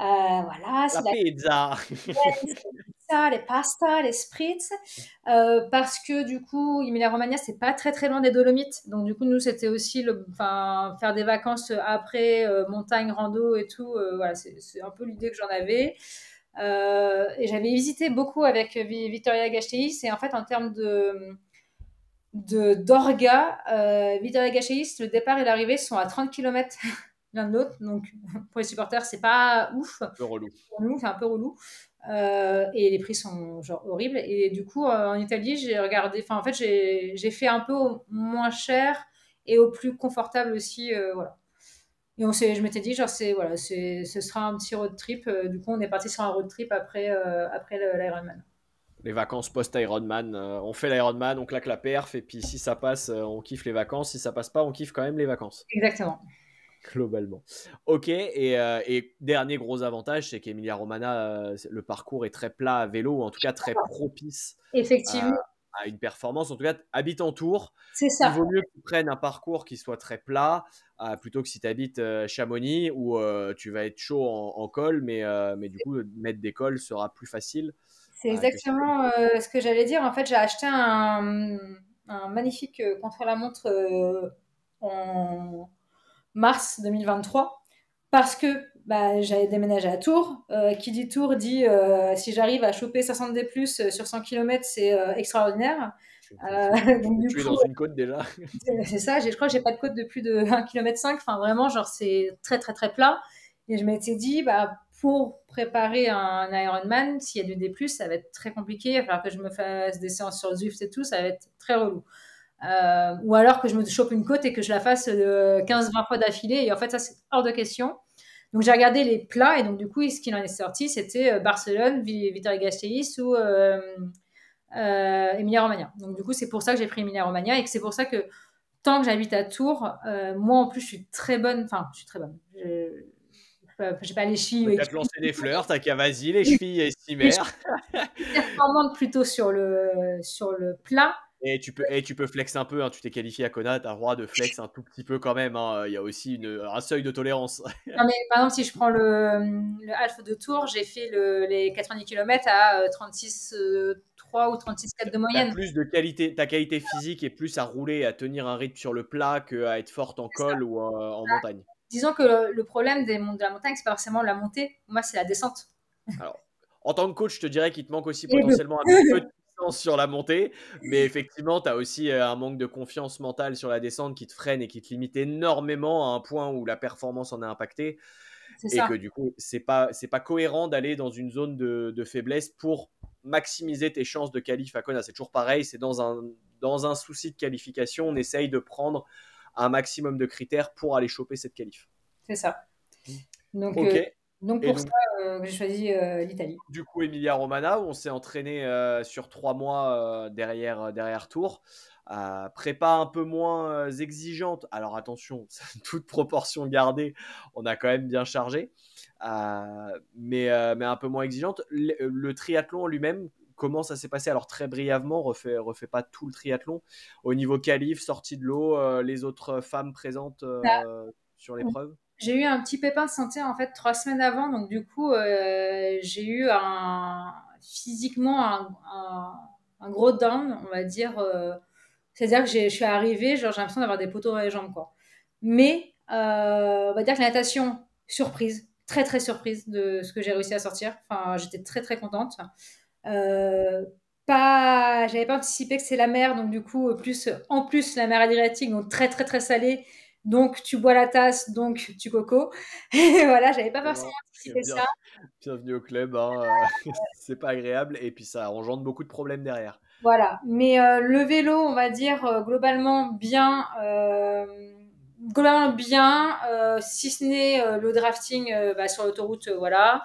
Voilà, La c'est la pizza. pizza, les pastas, les spritz, parce que du coup, Emilia-Romagna, c'est pas très très loin des Dolomites. Donc du coup, nous, c'était aussi enfin, faire des vacances après, montagne, rando et tout. Voilà, c'est un peu l'idée que j'en avais. Et j'avais visité beaucoup avec Vittoria Gasteiz. Et en fait, en termes de d'orga, Vittoria Gasteiz, le départ et l'arrivée sont à 30 km l'un de l'autre. Donc pour les supporters, c'est pas ouf. Un peu relou. Pour nous, c'est un peu relou. Et les prix sont genre horribles. Et du coup, en Italie, j'ai regardé, enfin, en fait, j'ai fait un peu au moins cher et au plus confortable aussi. Voilà. Et je m'étais dit, genre, voilà, ce sera un petit road trip. Du coup, on est parti sur un road trip après l'Ironman. Les vacances post-Ironman. On fait l'Ironman, on claque la perf, et puis si ça passe, on kiffe les vacances. Si ça passe pas, on kiffe quand même les vacances. Exactement. Globalement. Ok, et dernier gros avantage, c'est qu'Emilia Romana, le parcours est très plat à vélo, ou en tout cas très propice à, Effectivement, à une performance. En tout cas, habite en Tours, c'est il ça. vaut mieux que tu prennes un parcours qui soit très plat, plutôt que si tu habites Chamonix, où tu vas être chaud en col, mais du coup, mettre des cols sera plus facile C'est que si tu exactement ce que j'allais dire. En fait, j'ai acheté un magnifique contre-la-montre en mars 2023 parce que bah, j'avais déménagé à Tours. Qui dit Tours dit si j'arrive à choper 70 sur 100 km, c'est extraordinaire. Donc du tu es coup, dans une côte déjà. c'est ça. Je crois que j'ai pas de côte de plus de 1,5 km. Enfin, vraiment, genre, c'est très, très, très plat. Et je m'étais dit, bah, pour préparer un Ironman, s'il y a du D+, ça va être très compliqué. Il va falloir que je me fasse des séances sur Zwift et tout. Ça va être très relou. Ou alors que je me chope une côte et que je la fasse 15-20 fois d'affilée. Et en fait, ça, c'est hors de question. Donc, j'ai regardé les plats. Et donc, du coup, ce qu'il en est sorti, c'était Barcelone, Vitoria-Gasteiz ou Emilia-Romagna. Donc, du coup, c'est pour ça que j'ai pris Emilia-Romagna et que c'est pour ça que tant que j'habite à Tours, moi en plus je suis très bonne, enfin je suis très bonne. J'ai pas les chevilles T'as te lancer des fleurs, t'as qu'à vas-y, les chevilles estimèrent. performante plutôt sur le plat. Et tu peux flex un peu, hein. Tu t'es qualifié à Kona, t'as le droit de flex un tout petit peu quand même, hein. Il y a aussi un seuil de tolérance. Non, mais par exemple, si je prends le half de Tours, j'ai fait les 90 km à 36,3 ou 36,4 de T'as moyenne. plus de qualité, ta qualité physique est plus à rouler, à tenir un rythme sur le plat qu'à être forte en C'est ça. col ou en montagne. Disons que le problème de la montagne, c'est pas forcément la montée. Moi, c'est la descente. Alors, en tant que coach, je te dirais qu'il te manque aussi Les deux. potentiellement un petit peu de puissance sur la montée, mais effectivement, tu as aussi un manque de confiance mentale sur la descente qui te freine et qui te limite énormément à un point où la performance en est impactée, C'est et ça. que du coup, c'est pas cohérent d'aller dans une zone de faiblesse pour maximiser tes chances de qualif à Kona. C'est toujours pareil, c'est dans un souci de qualification, on essaye de prendre un maximum de critères pour aller choper cette qualif. C'est ça. Donc, Ok. donc Et pour donc, ça que j'ai choisi l'Italie. du coup, Emilia Romana, où on s'est entraîné sur 3 mois derrière Tours. Prépa un peu moins exigeante. Alors attention, toute proportion gardée, on a quand même bien chargé. Mais un peu moins exigeante. Le triathlon lui-même, comment ça s'est passé? Alors très brièvement, refait pas tout le triathlon. Au niveau qualif, sortie de l'eau, les autres femmes présentes sur l'épreuve? J'ai eu un petit pépin de santé en fait 3 semaines avant, donc du coup j'ai eu physiquement un gros down, on va dire. C'est-à-dire que je suis arrivée, genre j'ai l'impression d'avoir des poteaux dans les jambes quoi. Mais on va dire que la natation, surprise, très très surprise de ce que j'ai réussi à sortir. Enfin, j'étais très très contente. Euh, j'avais pas anticipé que c'est la mer, donc du coup, en plus la mer Adriatique, donc très très très salée, donc tu bois la tasse, donc tu coco. Et voilà, j'avais pas forcément anticipé Bien, ça. bienvenue au club, hein. C'est pas agréable et puis ça engendre beaucoup de problèmes derrière. Voilà, mais le vélo, on va dire globalement bien, si ce n'est le drafting bah, sur l'autoroute, voilà.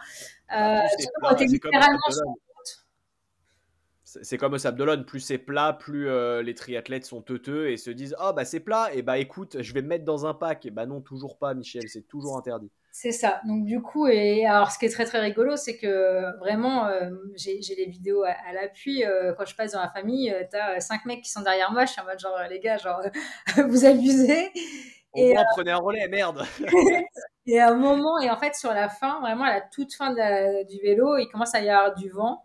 Bah, plus c'est Surtout quand plat, t'es c'est comme au littéralement sur Sabdelone. C'est comme au Sabdelone, plus c'est plat, plus les triathlètes sont teuteux et se disent ah bah c'est plat, et bah écoute, je vais me mettre dans un pack. Et bah non, toujours pas, Michel, c'est toujours interdit. C'est ça. Donc du coup, et alors ce qui est très très rigolo, c'est que vraiment, j'ai les vidéos à l'appui. Quand je passe dans la famille, t'as 5 mecs qui sont derrière moi. Je suis en mode genre les gars, genre vous abusez. Au Et moins prenez un relais, merde. Et à un moment, et en fait, sur la fin, vraiment à la toute fin du vélo, il commence à y avoir du vent.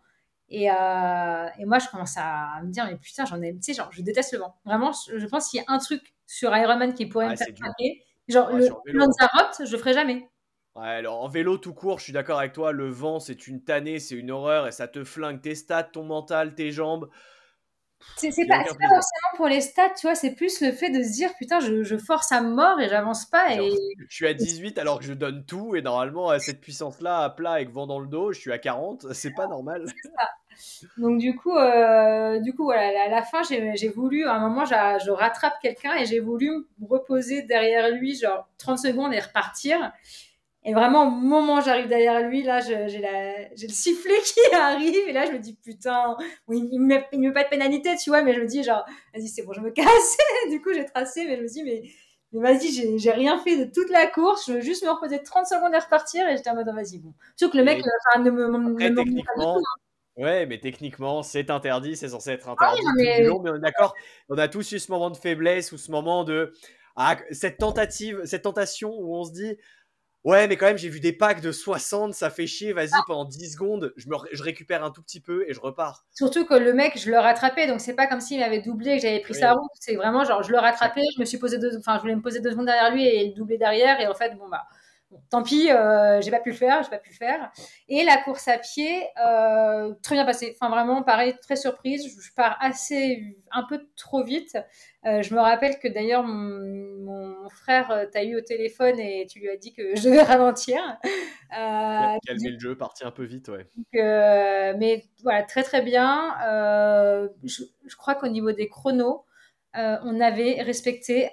Et moi, je commence à me dire, mais putain, j'en ai, tu sais, genre, je déteste le vent. Vraiment, je pense qu'il y a un truc sur Ironman qui pourrait me Ah, faire c'est dur. craquer. Genre, Ouais, le sur le vélo, hein. Lanzarote, je le ferai jamais. Ouais, alors en vélo tout court, je suis d'accord avec toi, le vent c'est une tannée, c'est une horreur et ça te flingue tes stats, ton mental, tes jambes. C'est Il n'y a pas, aucun c'est pas plaisir. forcément pour les stats, tu vois, c'est plus le fait de se dire, putain, je force à mort et j'avance pas. Genre, je suis à 18 alors que je donne tout et normalement à cette puissance-là, à plat avec vent dans le dos, je suis à 40, c'est pas normal. Donc du coup voilà, à la fin, j'ai voulu, à un moment, je rattrape quelqu'un et j'ai voulu me reposer derrière lui, genre 30 secondes et repartir. Et vraiment, au moment où j'arrive derrière lui, là, j'ai le sifflet qui arrive. Et là, je me dis, putain, bon, il me met pas de pénalité, tu vois, mais je me dis, genre, vas-y, c'est bon, je me casse. Du coup, j'ai tracé, mais je me dis, mais vas-y, j'ai rien fait de toute la course. Je veux juste me reposer 30 secondes et repartir. Et j'étais en mode, vas-y, bon. Surtout que le mec, Et enfin, ne après, me montre pas du tout. techniquement, ouais, mais techniquement, c'est interdit, c'est censé être Ah oui, interdit tout du long, mais on est d'accord, on a tous eu ce moment de faiblesse ou ce moment de. Ah, cette tentative, cette tentation où on se dit, ouais, mais quand même, j'ai vu des packs de 60, ça fait chier, vas-y, pendant 10 secondes, je récupère un tout petit peu et je repars. surtout que le mec, je le rattrapais, donc c'est pas comme s'il m'avait doublé et que j'avais pris sa Oui, route. C'est vraiment genre, je le rattrapais, je me suis posé enfin, je voulais me poser 2 secondes derrière lui et le doubler derrière. Et en fait, bon, bah, bon, tant pis, j'ai pas pu le faire, j'ai pas pu le faire. Et la course à pied, très bien passée. Enfin, vraiment, pareil, très surprise. Je pars un peu trop vite. Je me rappelle que d'ailleurs, mon frère t'a eu au téléphone et tu lui as dit que je devais ralentir. calmer le jeu, partir un peu vite, ouais. Mais voilà, très très bien. Je crois qu'au niveau des chronos, on avait respecté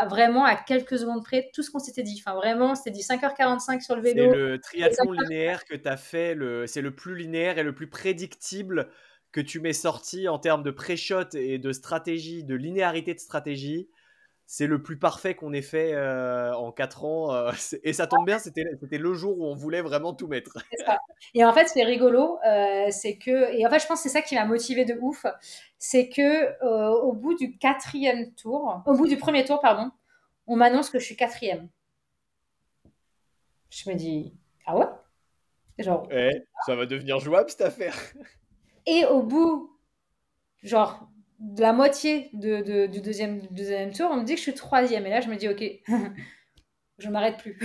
vraiment à quelques secondes près tout ce qu'on s'était dit. Enfin, vraiment, on s'était dit 5h45 sur le C'est vélo. le triathlon linéaire que tu as fait, c'est le plus linéaire et le plus prédictible que tu m'aies sorti en termes de pré-shot et de stratégie, de linéarité de stratégie. C'est le plus parfait qu'on ait fait en 4 ans. Et ça tombe bien, c'était le jour où on voulait vraiment tout mettre. C'est ça. Et en fait, c'est rigolo, c'est que, et en fait, je pense que c'est ça qui m'a motivé de ouf, c'est que au bout du quatrième tour, au bout du premier tour, pardon, on m'annonce que je suis quatrième. Je me dis, ah ouais? Genre, Ouais, ça va devenir jouable cette affaire. et au bout genre de la moitié du deuxième tour, on me dit que je suis troisième. Et là, je me dis, ok, je m'arrête plus.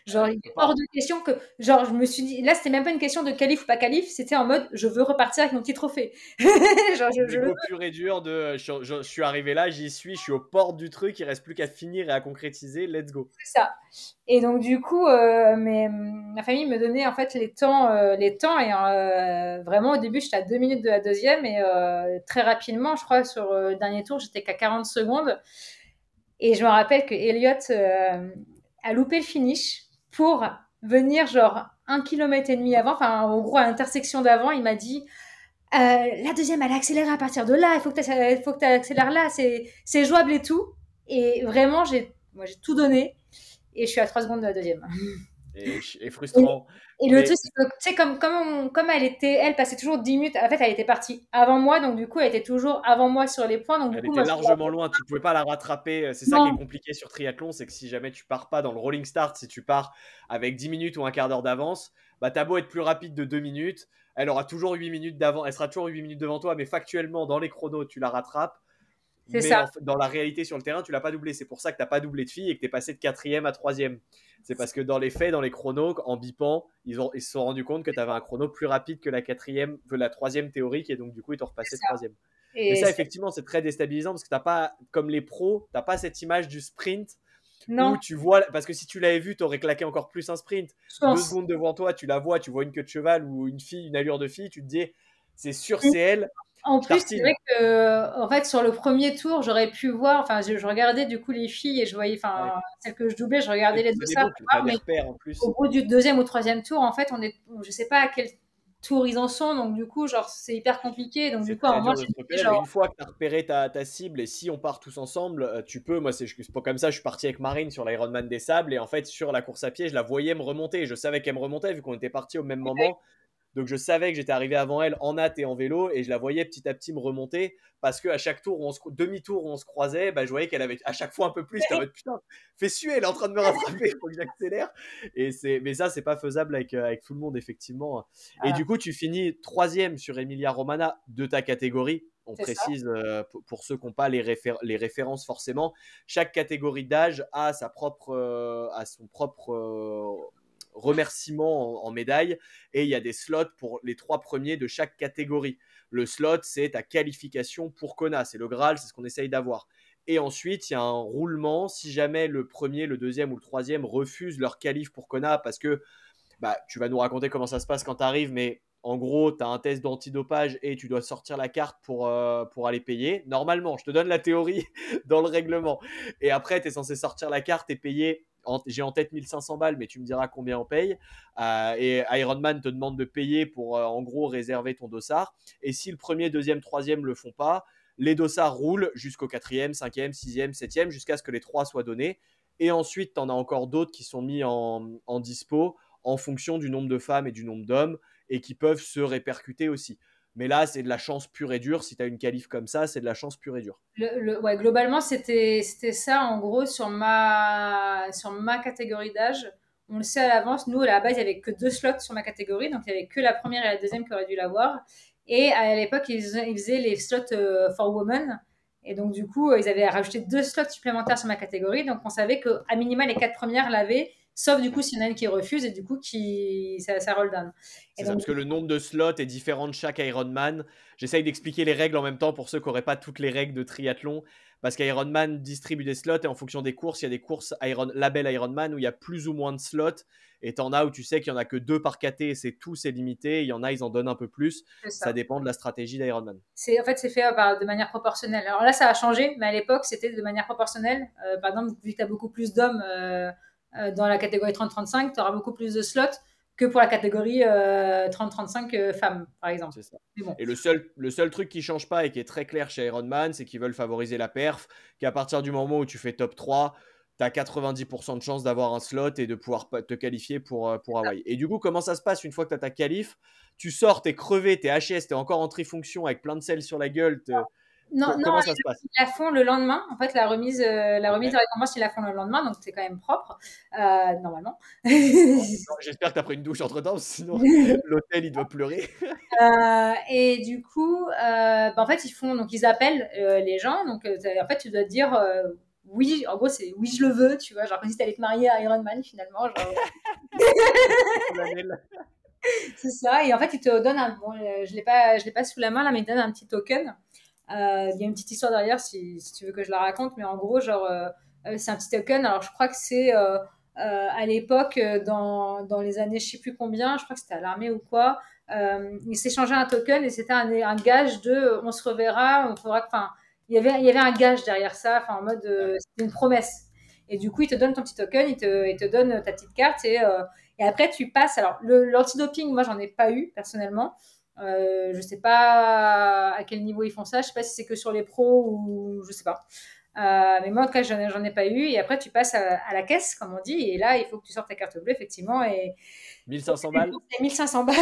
Genre, Ouais, il tu est peux hors pas. de question que, genre, je me suis dit, là, c'était même pas une question de qualif ou pas qualif, c'était en mode, je veux repartir avec mon petit trophée. Genre, je le veux, L'ego pur et dur de je suis arrivé là, j'y suis, je suis aux portes du truc, il reste plus qu'à finir et à concrétiser, let's go. c'est ça. Et donc, du coup, ma famille me donnait en fait les temps et vraiment, au début, j'étais à 2 minutes de la deuxième et très rapidement, je crois, sur le dernier tour, j'étais qu'à 40 secondes. Et je me rappelle que Elliot a loupé le finish pour venir genre 1,5 km avant, enfin en gros à l'intersection d'avant, il m'a dit la deuxième elle a accéléré à partir de là, il faut que tu accélères là, c'est jouable et tout. Et vraiment j'ai tout donné et je suis à 3 secondes de la deuxième. Et Et, frustrant. et le truc, Mais c'est que, tu sais, comme elle passait toujours 10 minutes, en fait, elle était partie avant moi, donc du coup, elle était toujours avant moi sur les points, donc du elle coup, était moi, largement loin, tu pouvais pas la rattraper. C'est ça qui est non, compliqué sur triathlon, c'est que si jamais tu pars pas dans le rolling start, si tu pars avec 10 minutes ou un quart d'heure d'avance, bah t'as beau être plus rapide de 2 minutes, elle aura toujours 8 minutes d'avance, elle sera toujours 8 minutes devant toi, mais factuellement dans les chronos, tu la rattrapes. c'est Mais ça. dans la réalité sur le terrain, tu l'as pas doublé. C'est pour ça que tu n'as pas doublé de filles et que tu es passé de quatrième à troisième. C'est parce que dans les faits, dans les chronos, en bipant, ils se sont rendus compte que tu avais un chrono plus rapide que la troisième théorique et donc du coup, ils t'ont C'est repassé ça. troisième. Mais Et ça, effectivement, c'est très déstabilisant parce que t'as pas, comme les pros, tu n'as pas cette image du sprint où non, tu vois, parce que si tu l'avais vu, tu aurais claqué encore plus un sprint. je Deux pense. secondes devant toi, tu la vois, tu vois une queue de cheval ou une fille, une allure de fille, tu te dis, c'est sûr, c'est elle, En je plus, c'est tartine. vrai que, en fait, sur le premier tour, j'aurais pu voir, enfin, je regardais du coup les filles et je voyais, Ouais. enfin, celles que je doublais, je regardais les C'est des dossards boucles, pour tu as voir, des mais repères en au plus. bout du deuxième ou troisième tour, en fait, je sais pas à quel tour ils en sont, donc du coup, genre, c'est hyper compliqué, donc du C'est coup, à un très moment, dur de j'ai se dit, repérer, mais genre, une fois que tu as repéré ta cible, et si on part tous ensemble, tu peux. Moi, c'est pas comme ça, je suis parti avec Marine sur l'Ironman des Sables, et en fait, sur la course à pied, je la voyais me remonter. Je savais qu'elle me remontait, vu qu'on était partis au même moment. Donc je savais que j'étais arrivé avant elle en hâte et en vélo et je la voyais petit à petit me remonter parce qu'à chaque tour, demi-tour où on se croisait, bah, je voyais qu'elle avait à chaque fois un peu plus. J'étais en mode putain, fais suer, elle est en train de me rattraper, il faut que j'accélère. Mais ça, c'est pas faisable avec tout le monde, effectivement. Et Ah, du coup, tu finis troisième sur Emilia Romagna de ta catégorie. On c'est ça. précise pour ceux qui n'ont pas les références forcément. Chaque catégorie d'âge a son propre remerciement en médaille et il y a des slots pour les 3 premiers de chaque catégorie. Le slot, c'est ta qualification pour Kona, c'est le Graal, c'est ce qu'on essaye d'avoir. Et ensuite, il y a un roulement si jamais le premier, le deuxième ou le troisième refusent leur qualif pour Kona parce que bah, tu vas nous raconter comment ça se passe quand tu arrives, mais en gros, tu as un test d'antidopage et tu dois sortir la carte pour aller payer. Normalement, je te donne la théorie dans le règlement. Et après, tu es censé sortir la carte et payer. J'ai en tête 1500 balles, mais tu me diras combien on paye. Et Ironman te demande de payer pour, en gros, réserver ton dossard. Et si le premier, deuxième, troisième le font pas, les dossards roulent jusqu'au quatrième, cinquième, sixième, septième, jusqu'à ce que les 3 soient donnés. Et ensuite, tu en as encore d'autres qui sont mis en dispo en fonction du nombre de femmes et du nombre d'hommes et qui peuvent se répercuter aussi. Mais là, c'est de la chance pure et dure. Si tu as une qualif comme ça, c'est de la chance pure et dure. Ouais, globalement, c'était ça, en gros, sur ma catégorie d'âge. On le sait à l'avance. Nous, à la base, il n'y avait que 2 slots sur ma catégorie. Donc, il n'y avait que la première et la deuxième qui auraient dû l'avoir. Et à l'époque, ils faisaient les slots for women. Et donc, du coup, ils avaient rajouté 2 slots supplémentaires sur ma catégorie. Donc, on savait qu'à minima, les 4 premières l'avaient. Sauf, du coup, s'il y en a une qui refuse. Et du coup, ça roll down. Et C'est ça, donc, parce que le nombre de slots est différent de chaque Ironman. J'essaye d'expliquer les règles en même temps pour ceux qui n'auraient pas toutes les règles de triathlon. Parce qu'Ironman distribue des slots et en fonction des courses, il y a des courses label Ironman où il y a plus ou moins de slots. Et t'en as où tu sais qu'il n'y en a que 2 par KT et c'est tout, c'est limité. Il y en a, ils en donnent un peu plus. c'est Ça ça. dépend de la stratégie d'Ironman. En fait, c'est fait de manière proportionnelle. Alors là, ça a changé, mais à l'époque, c'était de manière proportionnelle. Par exemple, vu que tu as beaucoup plus d'hommes dans la catégorie 30-35, tu auras beaucoup plus de slots que pour la catégorie 30-35 femmes, par exemple. C'est ça. Mais bon, Et le seul truc qui change pas et qui est très clair chez Ironman, c'est qu'ils veulent favoriser la perf, qu'à partir du moment où tu fais top 3, tu as 90% de chances d'avoir un slot et de pouvoir te qualifier pour Hawaï. Et du coup, comment ça se passe une fois que tu as ta qualif? Tu sors, t'es crevé, t'es HS, t'es encore en trifonction avec plein de sel sur la gueule. non, non, Comment ça se passe? ils la font le lendemain. En fait, la remise Ok. de récompense, ils la font le lendemain, donc c'est quand même propre, normalement. Bon, j'espère que tu as pris une douche entre temps, sinon l'hôtel il doit pleurer. Et du coup, en fait, ils appellent les gens. Donc, en fait, tu dois dire oui. En gros, c'est oui, je le veux. Tu vois, genre comme si t'allais te marier à Iron Man finalement. Genre, c'est ça. Et en fait, ils te donnent bon, je l'ai pas sous la main là, mais ils te donnent un petit token. Il y a une petite histoire derrière si tu veux que je la raconte, mais en gros, genre, c'est un petit token. Alors, je crois que c'est à l'époque, dans les années, je sais plus combien, je crois que c'était à l'armée ou quoi, ils s'échangeaient un token et c'était un gage de on se reverra, on faudra, enfin, il y avait un gage derrière ça, enfin, en mode, c'était une promesse. Et du coup, ils te donnent ton petit token, ils te donnent ta petite carte et après, tu passes. Alors, l'antidoping, moi, j'en ai pas eu personnellement. Je sais pas à quel niveau ils font ça. Je sais pas si c'est que sur les pros ou je sais pas. Mais moi, en tout cas, j'en ai pas eu. Et après, tu passes à la caisse, comme on dit. Et là, il faut que tu sortes ta carte bleue, effectivement. Et 1500 balles? c'est 1500 balles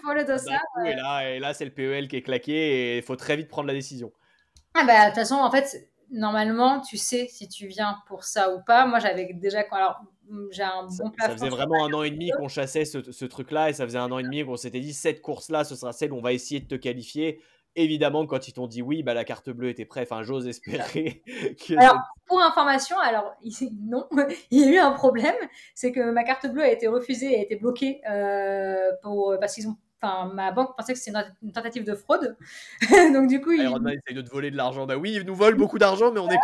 pour le D'un dossard. coup, et là c'est le PEL qui est claqué et il faut très vite prendre la décision. Ah bah, de toute façon, en fait, normalement, tu sais si tu viens pour ça ou pas. Moi, j'avais déjà. Alors, j'ai un Ça, bon ça plafond faisait sur vraiment 1 an et demi qu'on chassait ce truc-là et ça faisait 1 an et demi qu'on s'était dit cette course-là, ce sera celle où on va essayer de te qualifier. Évidemment, quand ils t'ont dit oui, bah, la carte bleue était prête. Enfin, j'ose espérer que Alors, cette... pour information, alors non, il y a eu un problème, c'est que ma carte bleue a été refusée, a été bloquée parce qu'ils ont, enfin, ma banque pensait que c'était une tentative de fraude, donc du coup, Iron Man essaye de te voler de l'argent. Bah oui, ils nous volent beaucoup d'argent, mais on est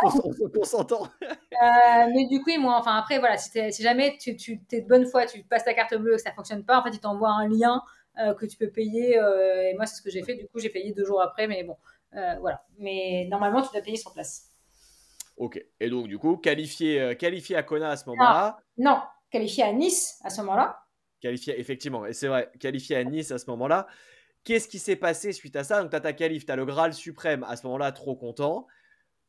consentant. mais du coup, moi, enfin après, voilà, si jamais tu es de bonne foi, tu passes ta carte bleue et que ça fonctionne pas, en fait, ils t'envoient un lien que tu peux payer, et moi, c'est ce que j'ai fait. Du coup, j'ai payé 2 jours après, mais bon, voilà. Mais normalement, tu dois payer sur place. Ok. Et donc, du coup, qualifié à Kona à ce Non, moment-là. non, qualifié à Nice à ce moment-là. Qualifié, effectivement. Et c'est vrai, qualifié à Nice à ce moment-là. Qu'est-ce qui s'est passé suite à ça? Donc, tu as ta qualif, tu as le Graal suprême à ce moment-là, trop content.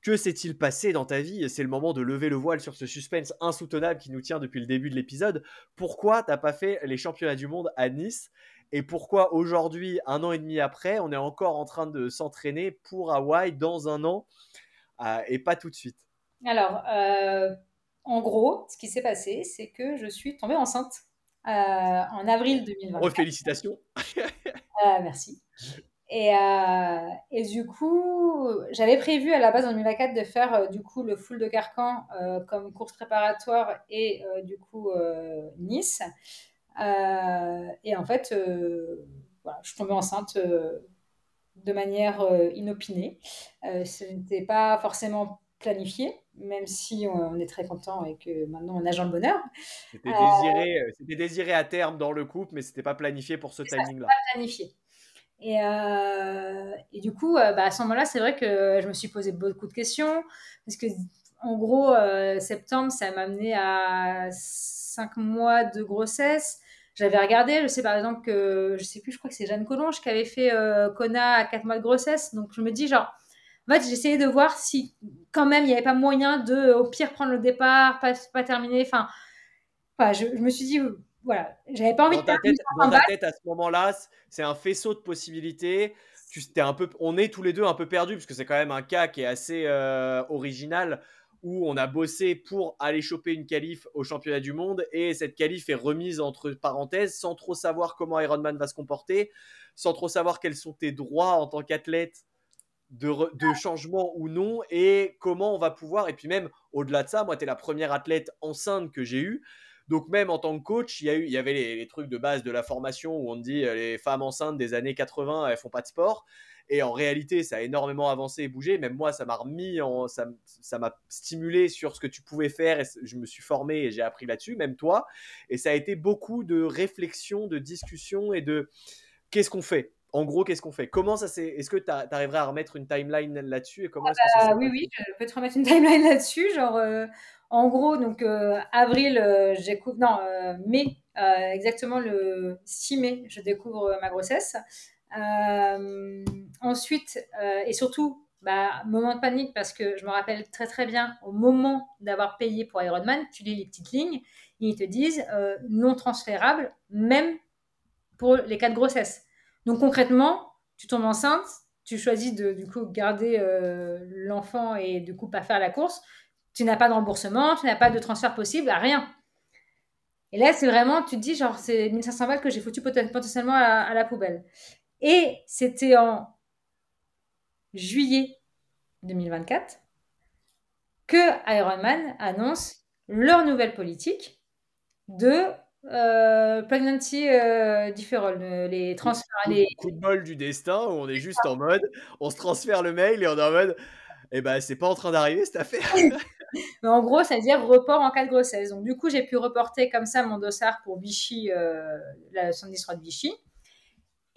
Que s'est-il passé dans ta vie? C'est le moment de lever le voile sur ce suspense insoutenable qui nous tient depuis le début de l'épisode. Pourquoi t'as pas fait les championnats du monde à Nice? et pourquoi aujourd'hui, 1 an et demi après, on est encore en train de s'entraîner pour Hawaï dans 1 an et pas tout de suite? Alors, en gros, ce qui s'est passé, c'est que je suis tombée enceinte en avril 2024. Félicitations. Merci. Et du coup, j'avais prévu à la base en 2024 de faire du coup le full de Carcan comme course préparatoire et du coup Nice. Et en fait, voilà, je suis tombée enceinte de manière inopinée. Ce n'était pas forcément planifié, même si on est très content et que maintenant on nage dans le bonheur. C'était désiré à terme dans le couple, mais c'était pas planifié pour ce Ça, c'est timing-là. pas planifié. Et du coup, à ce moment-là, c'est vrai que je me suis posé beaucoup de questions. Parce que, en gros, septembre, ça m'a amené à 5 mois de grossesse. J'avais regardé, je sais par exemple que, je sais plus, je crois que c'est Jeanne Collonges qui avait fait Kona à 4 mois de grossesse. Donc, je me dis, genre, en fait, j'essayais de voir si, quand même, il n'y avait pas moyen de, au pire, prendre le départ, pas terminer. Enfin, je me suis dit, voilà, j'avais pas envie de Dans ta perdre tête, 1500 balles. à ce moment-là, c'est un faisceau de possibilités. On est tous les deux un peu perdus parce que c'est quand même un cas qui est assez original où on a bossé pour aller choper une qualif au championnat du monde et cette qualif est remise entre parenthèses sans trop savoir comment Ironman va se comporter, sans trop savoir quels sont tes droits en tant qu'athlète de changement ou non et comment on va pouvoir. Et puis même au-delà de ça, moi, tu es la première athlète enceinte que j'ai eue. Donc même en tant que coach, il y avait les trucs de base de la formation où on te dit les femmes enceintes des années 80, elles font pas de sport. Et en réalité, ça a énormément avancé et bougé. Même moi, ça m'a stimulé sur ce que tu pouvais faire. Et je me suis formé et j'ai appris là-dessus, même toi. Et ça a été beaucoup de réflexion, de discussion et de qu'est-ce qu'on fait. En gros, qu'est-ce qu'on fait? Est-ce que tu arriverais à remettre une timeline là-dessus et comment est-ce que ça s'est Oui, passé? oui, je peux te remettre une timeline là-dessus. Genre, en gros, donc avril, non, mai, exactement le 6 mai, je découvre ma grossesse. Ensuite, et surtout, moment de panique parce que je me rappelle très très bien au moment d'avoir payé pour Ironman, tu lis les petites lignes, ils te disent non transférable, même pour les cas de grossesse. Donc concrètement, tu tombes enceinte, tu choisis de du coup garder l'enfant et du coup pas faire la course, tu n'as pas de remboursement, tu n'as pas de transfert possible, rien. Et là, c'est vraiment, tu te dis, genre, c'est 1500 balles que j'ai foutu potentiellement à la poubelle. Et c'était en juillet 2024 que Ironman annonce leur nouvelle politique de pregnancy deferral, les transferts. Coup de bol du destin où on est juste en mode, on se transfère le mail et on est en mode, eh ben c'est pas en train d'arriver cette affaire. Mais en gros, ça veut dire report en cas de grossesse. Donc du coup, j'ai pu reporter comme ça mon dossard pour Vichy, la 73 de Vichy.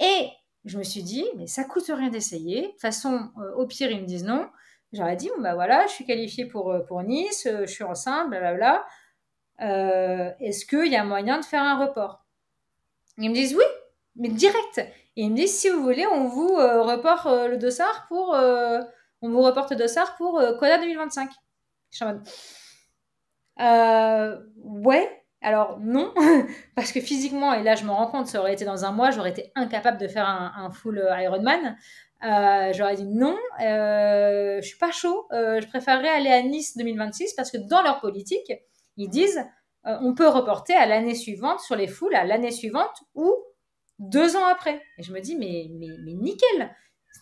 Et je me suis dit, mais ça coûte rien d'essayer. De toute façon, au pire, ils me disent non. J'aurais dit, bon, voilà, je suis qualifiée pour Nice, je suis enceinte, blablabla. Est-ce qu'il y a moyen de faire un report? Ils me disent oui, mais direct. Et ils me disent, si vous voulez, on vous reporte le dossard pour Kona 2025. Je suis en mode, ouais. Alors non, parce que physiquement, et là je me rends compte, ça aurait été dans 1 mois, j'aurais été incapable de faire un full Ironman. J'aurais dit non, je suis pas chaud, je préférerais aller à Nice 2026 parce que dans leur politique, ils disent on peut reporter à l'année suivante sur les foules, à l'année suivante ou 2 ans après. Et je me dis mais nickel.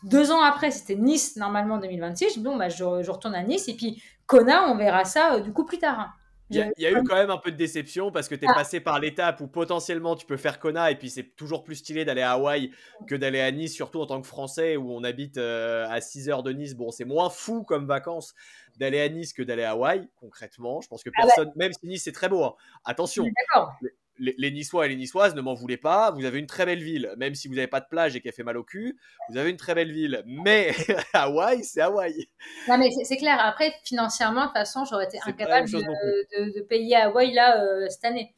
2 ans après, c'était Nice normalement 2026. Bon, je retourne à Nice et puis Kona, on verra ça du coup plus tard. Hein. Il y a eu quand même un peu de déception parce que tu es passé par l'étape où potentiellement tu peux faire Kona et puis c'est toujours plus stylé d'aller à Hawaï que d'aller à Nice, surtout en tant que Français où on habite à 6 heures de Nice. Bon, c'est moins fou comme vacances d'aller à Nice que d'aller à Hawaï, concrètement. Je pense que personne, même si Nice c'est très beau, hein. Attention, les Niçois et les Niçoises ne m'en voulez pas, vous avez une très belle ville, même si vous n'avez pas de plage et qu'elle fait mal au cul, vous avez une très belle ville, mais Hawaï, c'est Hawaï. Non mais c'est clair, après financièrement, de toute façon, j'aurais été incapable de payer à Hawaï là cette année.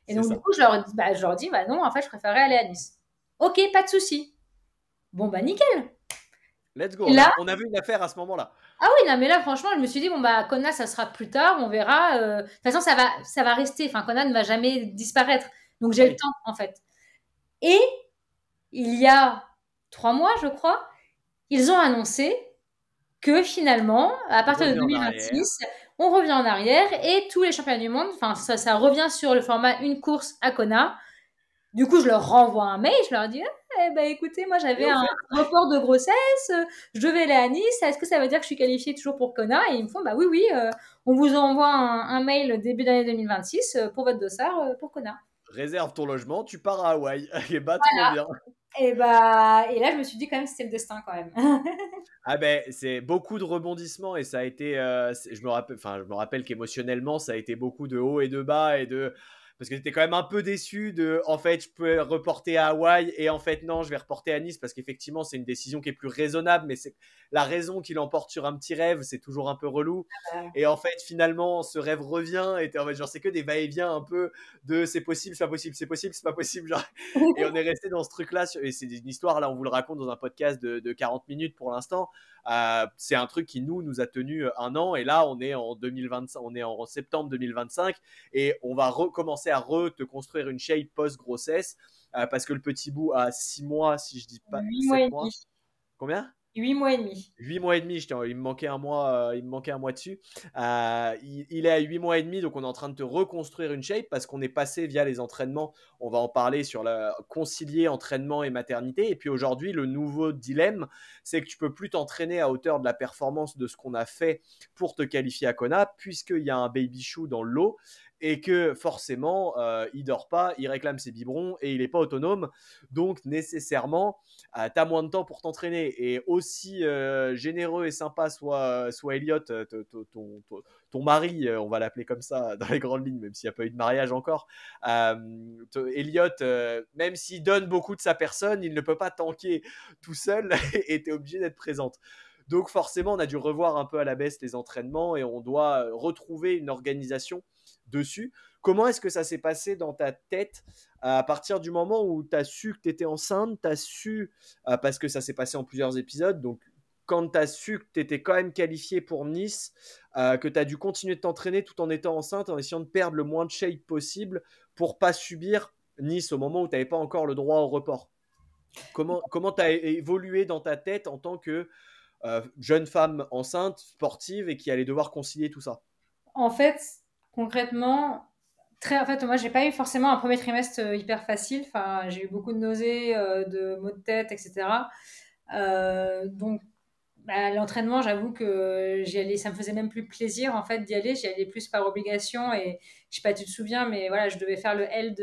Et donc du coup, je leur dis, non, en fait, je préférerais aller à Nice. Ok, pas de souci. Bon, nickel. Let's go. Là, on avait une affaire à ce moment-là. Ah oui, non, mais là, franchement, je me suis dit, Kona, ça sera plus tard, on verra. De toute façon, ça va rester. Enfin, Kona ne va jamais disparaître. Donc, j'ai le temps, en fait. Et il y a 3 mois, je crois, ils ont annoncé que finalement, à partir de Revenez en arrière. 2026, on revient en arrière et tous les championnats du monde, enfin, ça revient sur le format une course à Kona. Du coup, je leur renvoie un mail, je leur dis, ah, eh ben, écoutez, moi Et j'avais au un fait, report de grossesse, je devais aller à Nice, est-ce que ça veut dire que je suis qualifiée toujours pour Kona? Et ils me font, bah oui, oui, on vous envoie un mail début d'année 2026 pour votre dossard pour Kona. réserve ton logement, tu pars à Hawaï. Et bah, trop bien. Et bah, et là, je me suis dit quand même, c'était le destin quand même. Ah ben, c'est beaucoup de rebondissements et ça a été, je me rappelle qu'émotionnellement, ça a été beaucoup de hauts et de bas parce que j'étais quand même un peu déçu en fait, je peux reporter à Hawaï et en fait, non, je vais reporter à Nice parce qu'effectivement, c'est une décision qui est plus raisonnable, mais c'est la raison qui l'emporte sur un petit rêve, c'est toujours un peu relou. Et en fait, finalement, ce rêve revient et en fait, genre, c'est que des va-et-vient un peu de c'est possible, c'est pas possible, c'est possible, c'est pas possible. Genre, et on est resté dans ce truc-là. Et c'est une histoire, là, on vous le raconte dans un podcast de 40 minutes pour l'instant. C'est un truc qui nous a tenu un an. Et là, on est en 2025, on est en septembre 2025 et on va recommencer à te construire une shape post-grossesse parce que le petit bout a 6 mois, si je dis pas 8 mois 7 et mois. demi. Combien? 8 mois et demi. 8 mois et demi, il me manquait un mois, il me manquait un mois dessus. Il est à 8 mois et demi, donc on est en train de te reconstruire une shape parce qu'on est passé via les entraînements. On va en parler sur concilier entraînement et maternité. Et puis aujourd'hui, le nouveau dilemme, c'est que tu peux plus t'entraîner à hauteur de la performance de ce qu'on a fait pour te qualifier à Kona, puisqu'il y a un baby shoe dans l'eau et que forcément, il dort pas, il réclame ses biberons et il n'est pas autonome. Donc nécessairement, tu as moins de temps pour t'entraîner. Et aussi généreux et sympa soit Elliot, ton mari, on va l'appeler comme ça dans les grandes lignes, même s'il n'y a pas eu de mariage encore. Elliot, même s'il donne beaucoup de sa personne, il ne peut pas tanker tout seul et tu es obligé d'être présente. Donc forcément, on a dû revoir un peu à la baisse les entraînements et on doit retrouver une organisation dessus. Comment est-ce que ça s'est passé dans ta tête à partir du moment où tu as su que tu étais enceinte, tu as su, parce que ça s'est passé en plusieurs épisodes, donc quand tu as su que tu étais quand même qualifié pour Nice, que tu as dû continuer de t'entraîner tout en étant enceinte, en essayant de perdre le moins de shape possible pour pas subir Nice au moment où tu n'avais pas encore le droit au report. Comment tu as évolué dans ta tête en tant que jeune femme enceinte, sportive et qui allait devoir concilier tout ça? En fait, concrètement, en fait, moi, j'ai pas eu forcément un premier trimestre hyper facile. Enfin, j'ai eu beaucoup de nausées, de maux de tête, etc. Donc, bah, l'entraînement, j'avoue que j'y allais, ça me faisait même plus plaisir en fait d'y aller. J'y allais plus par obligation et je sais pas, tu te souviens, mais voilà, je devais faire le L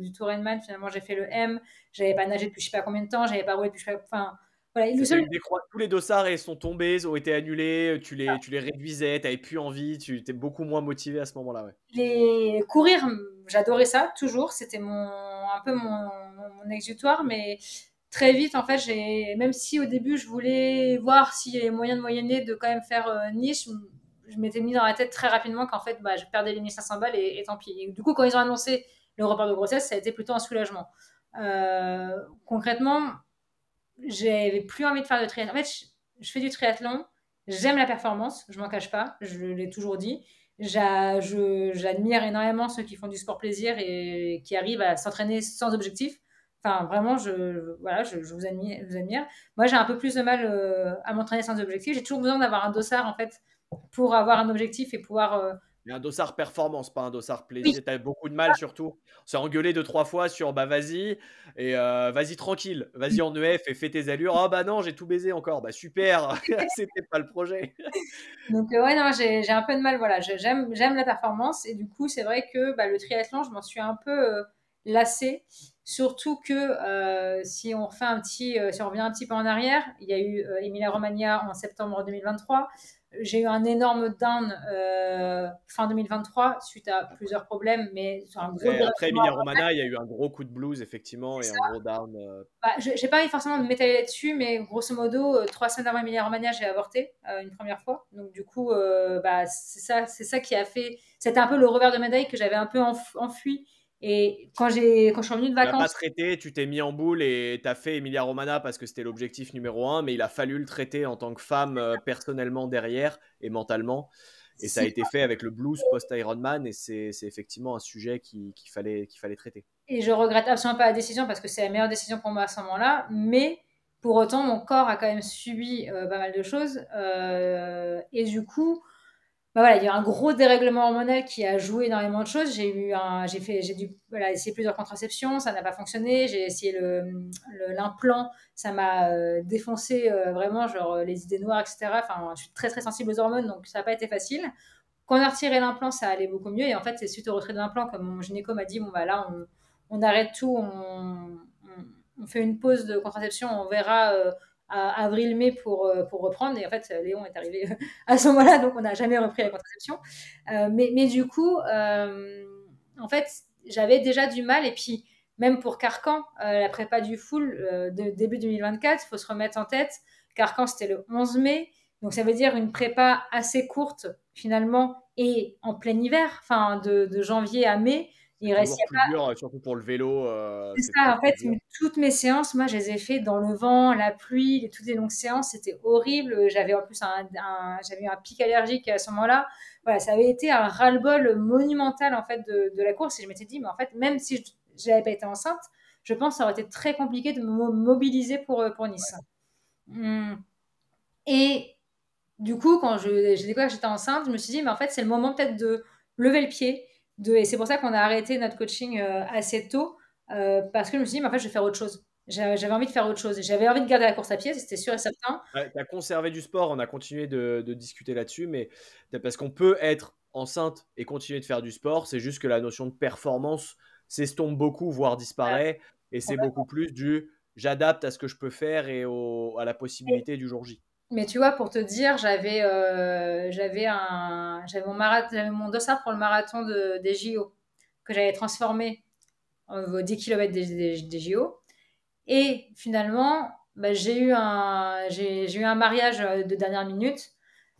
du Tour Ironman. Finalement, j'ai fait le M. J'avais pas nagé depuis je sais pas combien de temps. J'avais pas roulé depuis je sais pas. Enfin, voilà. Et le C'était seul une décroît. Tous les dossards sont tombés, ont été annulés, tu les réduisais, tu n'avais plus envie, tu étais beaucoup moins motivé à ce moment-là. Ouais. les courir, j'adorais ça toujours. C'était un peu mon exutoire, mais très vite, en fait, même si au début je voulais voir s'il y avait moyen de moyenner, de quand même faire Nice, je m'étais mis dans la tête très rapidement qu'en fait, bah, je perdais les 1500 balles et tant pis. Et du coup, quand ils ont annoncé le report de grossesse, ça a été plutôt un soulagement. Concrètement, j'avais plus envie de faire de triathlon. En fait, je fais du triathlon, j'aime la performance, je m'en cache pas, je l'ai toujours dit. J'admire énormément ceux qui font du sport plaisir et qui arrivent à s'entraîner sans objectif. Enfin, vraiment, voilà, je vous admire. Moi, j'ai un peu plus de mal à m'entraîner sans objectif. J'ai toujours besoin d'avoir un dossard, en fait, pour avoir un objectif et pouvoir. Mais un dossard performance, pas un dossard Oui, plaisir. Tu as beaucoup de mal surtout. On s'est engueulé 2-3 fois sur bah vas-y, et vas-y tranquille, vas-y en EF et fais tes allures. Ah bah non, j'ai tout baisé encore. Bah super, c'était pas le projet. donc ouais, non, j'ai un peu de mal, voilà, j'aime la performance et du coup, c'est vrai que bah, le triathlon, je m'en suis un peu lassée, surtout que si on si on revient un petit peu en arrière, il y a eu Emilia-Romagna en septembre 2023. J'ai eu un énorme down fin 2023 suite à plusieurs problèmes, mais sur un gros Après dérèglement. Emilia Romana, il y a eu un gros coup de blues effectivement et un gros down. Bah, j'ai pas envie forcément de m'étaler là-dessus, mais grosso modo, 3 semaines avant Emilia-Romagna, j'ai avorté une première fois. Donc du coup, bah, c'est ça qui a fait. C'était un peu le revers de médaille que j'avais un peu enfui. Et quand je suis revenue de Tu l'as pas vacances, traité, tu t'es mis en boule et tu as fait Emilia Romana parce que c'était l'objectif numéro un, mais il a fallu le traiter en tant que femme personnellement derrière et mentalement. Et ça a si été fait avec le blues post-Ironman et c'est effectivement un sujet qu'il fallait traiter. Et je regrette absolument pas la décision parce que c'est la meilleure décision pour moi à ce moment-là. Mais pour autant, mon corps a quand même subi pas mal de choses. Et du coup, bah voilà, il y a eu un gros dérèglement hormonal qui a joué énormément de choses. J'ai dû voilà, essayer plusieurs contraceptions, ça n'a pas fonctionné. J'ai essayé l'implant, ça m'a défoncé vraiment, genre les idées noires, etc. Enfin, je suis très très sensible aux hormones, donc ça n'a pas été facile. Quand on a retiré l'implant, ça allait beaucoup mieux. Et en fait, c'est suite au retrait de l'implant, comme mon gynéco m'a dit, bon bah là, on arrête tout, on fait une pause de contraception, on verra à avril-mai pour reprendre. Et en fait, Léon est arrivé à ce moment-là, donc on n'a jamais repris la contraception. Mais du coup, en fait, j'avais déjà du mal. Et puis, même pour Carcan, la prépa du full de début 2024, il faut se remettre en tête. Carcan, c'était le 11 mai. Donc, ça veut dire une prépa assez courte, finalement, et en plein hiver, enfin, de janvier à mai. Il C'est restait toujours plus dur, surtout pour le vélo. c'est C'est très ça, en très fait, dur. toutes mes séances, moi, je les ai fait dans le vent, la pluie, toutes les longues séances, c'était horrible. J'avais en plus j'avais eu un pic allergique à ce moment-là. Voilà, ça avait été un ras-le-bol monumental, en fait, de la course. Et je m'étais dit, mais en fait, même si je n'avais pas été enceinte, je pense que ça aurait été très compliqué de me mobiliser pour Nice. Hum. Et du coup, quand j'ai découvert que j'étais enceinte, je me suis dit, mais en fait, c'est le moment peut-être de lever le pied. Et c'est pour ça qu'on a arrêté notre coaching assez tôt, parce que je me suis dit, mais en fait, je vais faire autre chose. J'avais envie de faire autre chose. J'avais envie de garder la course à pied, c'était sûr et certain. Tu as conservé du sport, on a continué de discuter là-dessus, mais parce qu'on peut être enceinte et continuer de faire du sport, c'est juste que la notion de performance s'estompe beaucoup, voire disparaît, et c'est beaucoup plus du j'adapte à ce que je peux faire et à la possibilité du jour J. Mais tu vois, pour te dire, j'avais mon dossard pour le marathon des JO que j'avais transformé en 10 km des JO. Et finalement, bah, j'ai eu un mariage de dernière minute.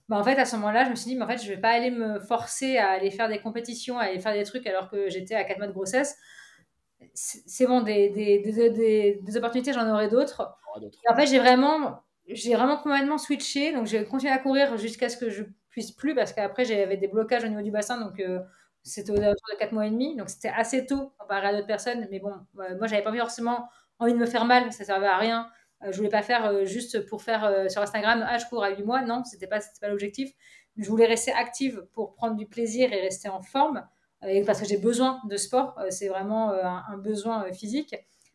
Bah, en fait, à ce moment-là, je me suis dit, mais en fait, je vais pas aller me forcer à aller faire des compétitions, à aller faire des trucs alors que j'étais à 4 mois de grossesse. C'est bon, des opportunités, j'en aurai d'autres. Et en fait, j'ai vraiment complètement switché. Donc, j'ai continué à courir jusqu'à ce que je puisse plus parce qu'après, j'avais des blocages au niveau du bassin. Donc, c'était aux alentours de 4 mois et demi. Donc, c'était assez tôt comparé à d'autres personnes. Mais bon, moi, j'avais pas forcément envie de me faire mal. Ça servait à rien. Je voulais pas faire juste pour faire sur Instagram, je cours à 8 mois. Non, c'était pas l'objectif. Je voulais rester active pour prendre du plaisir et rester en forme. Et parce que j'ai besoin de sport. C'est vraiment un besoin physique.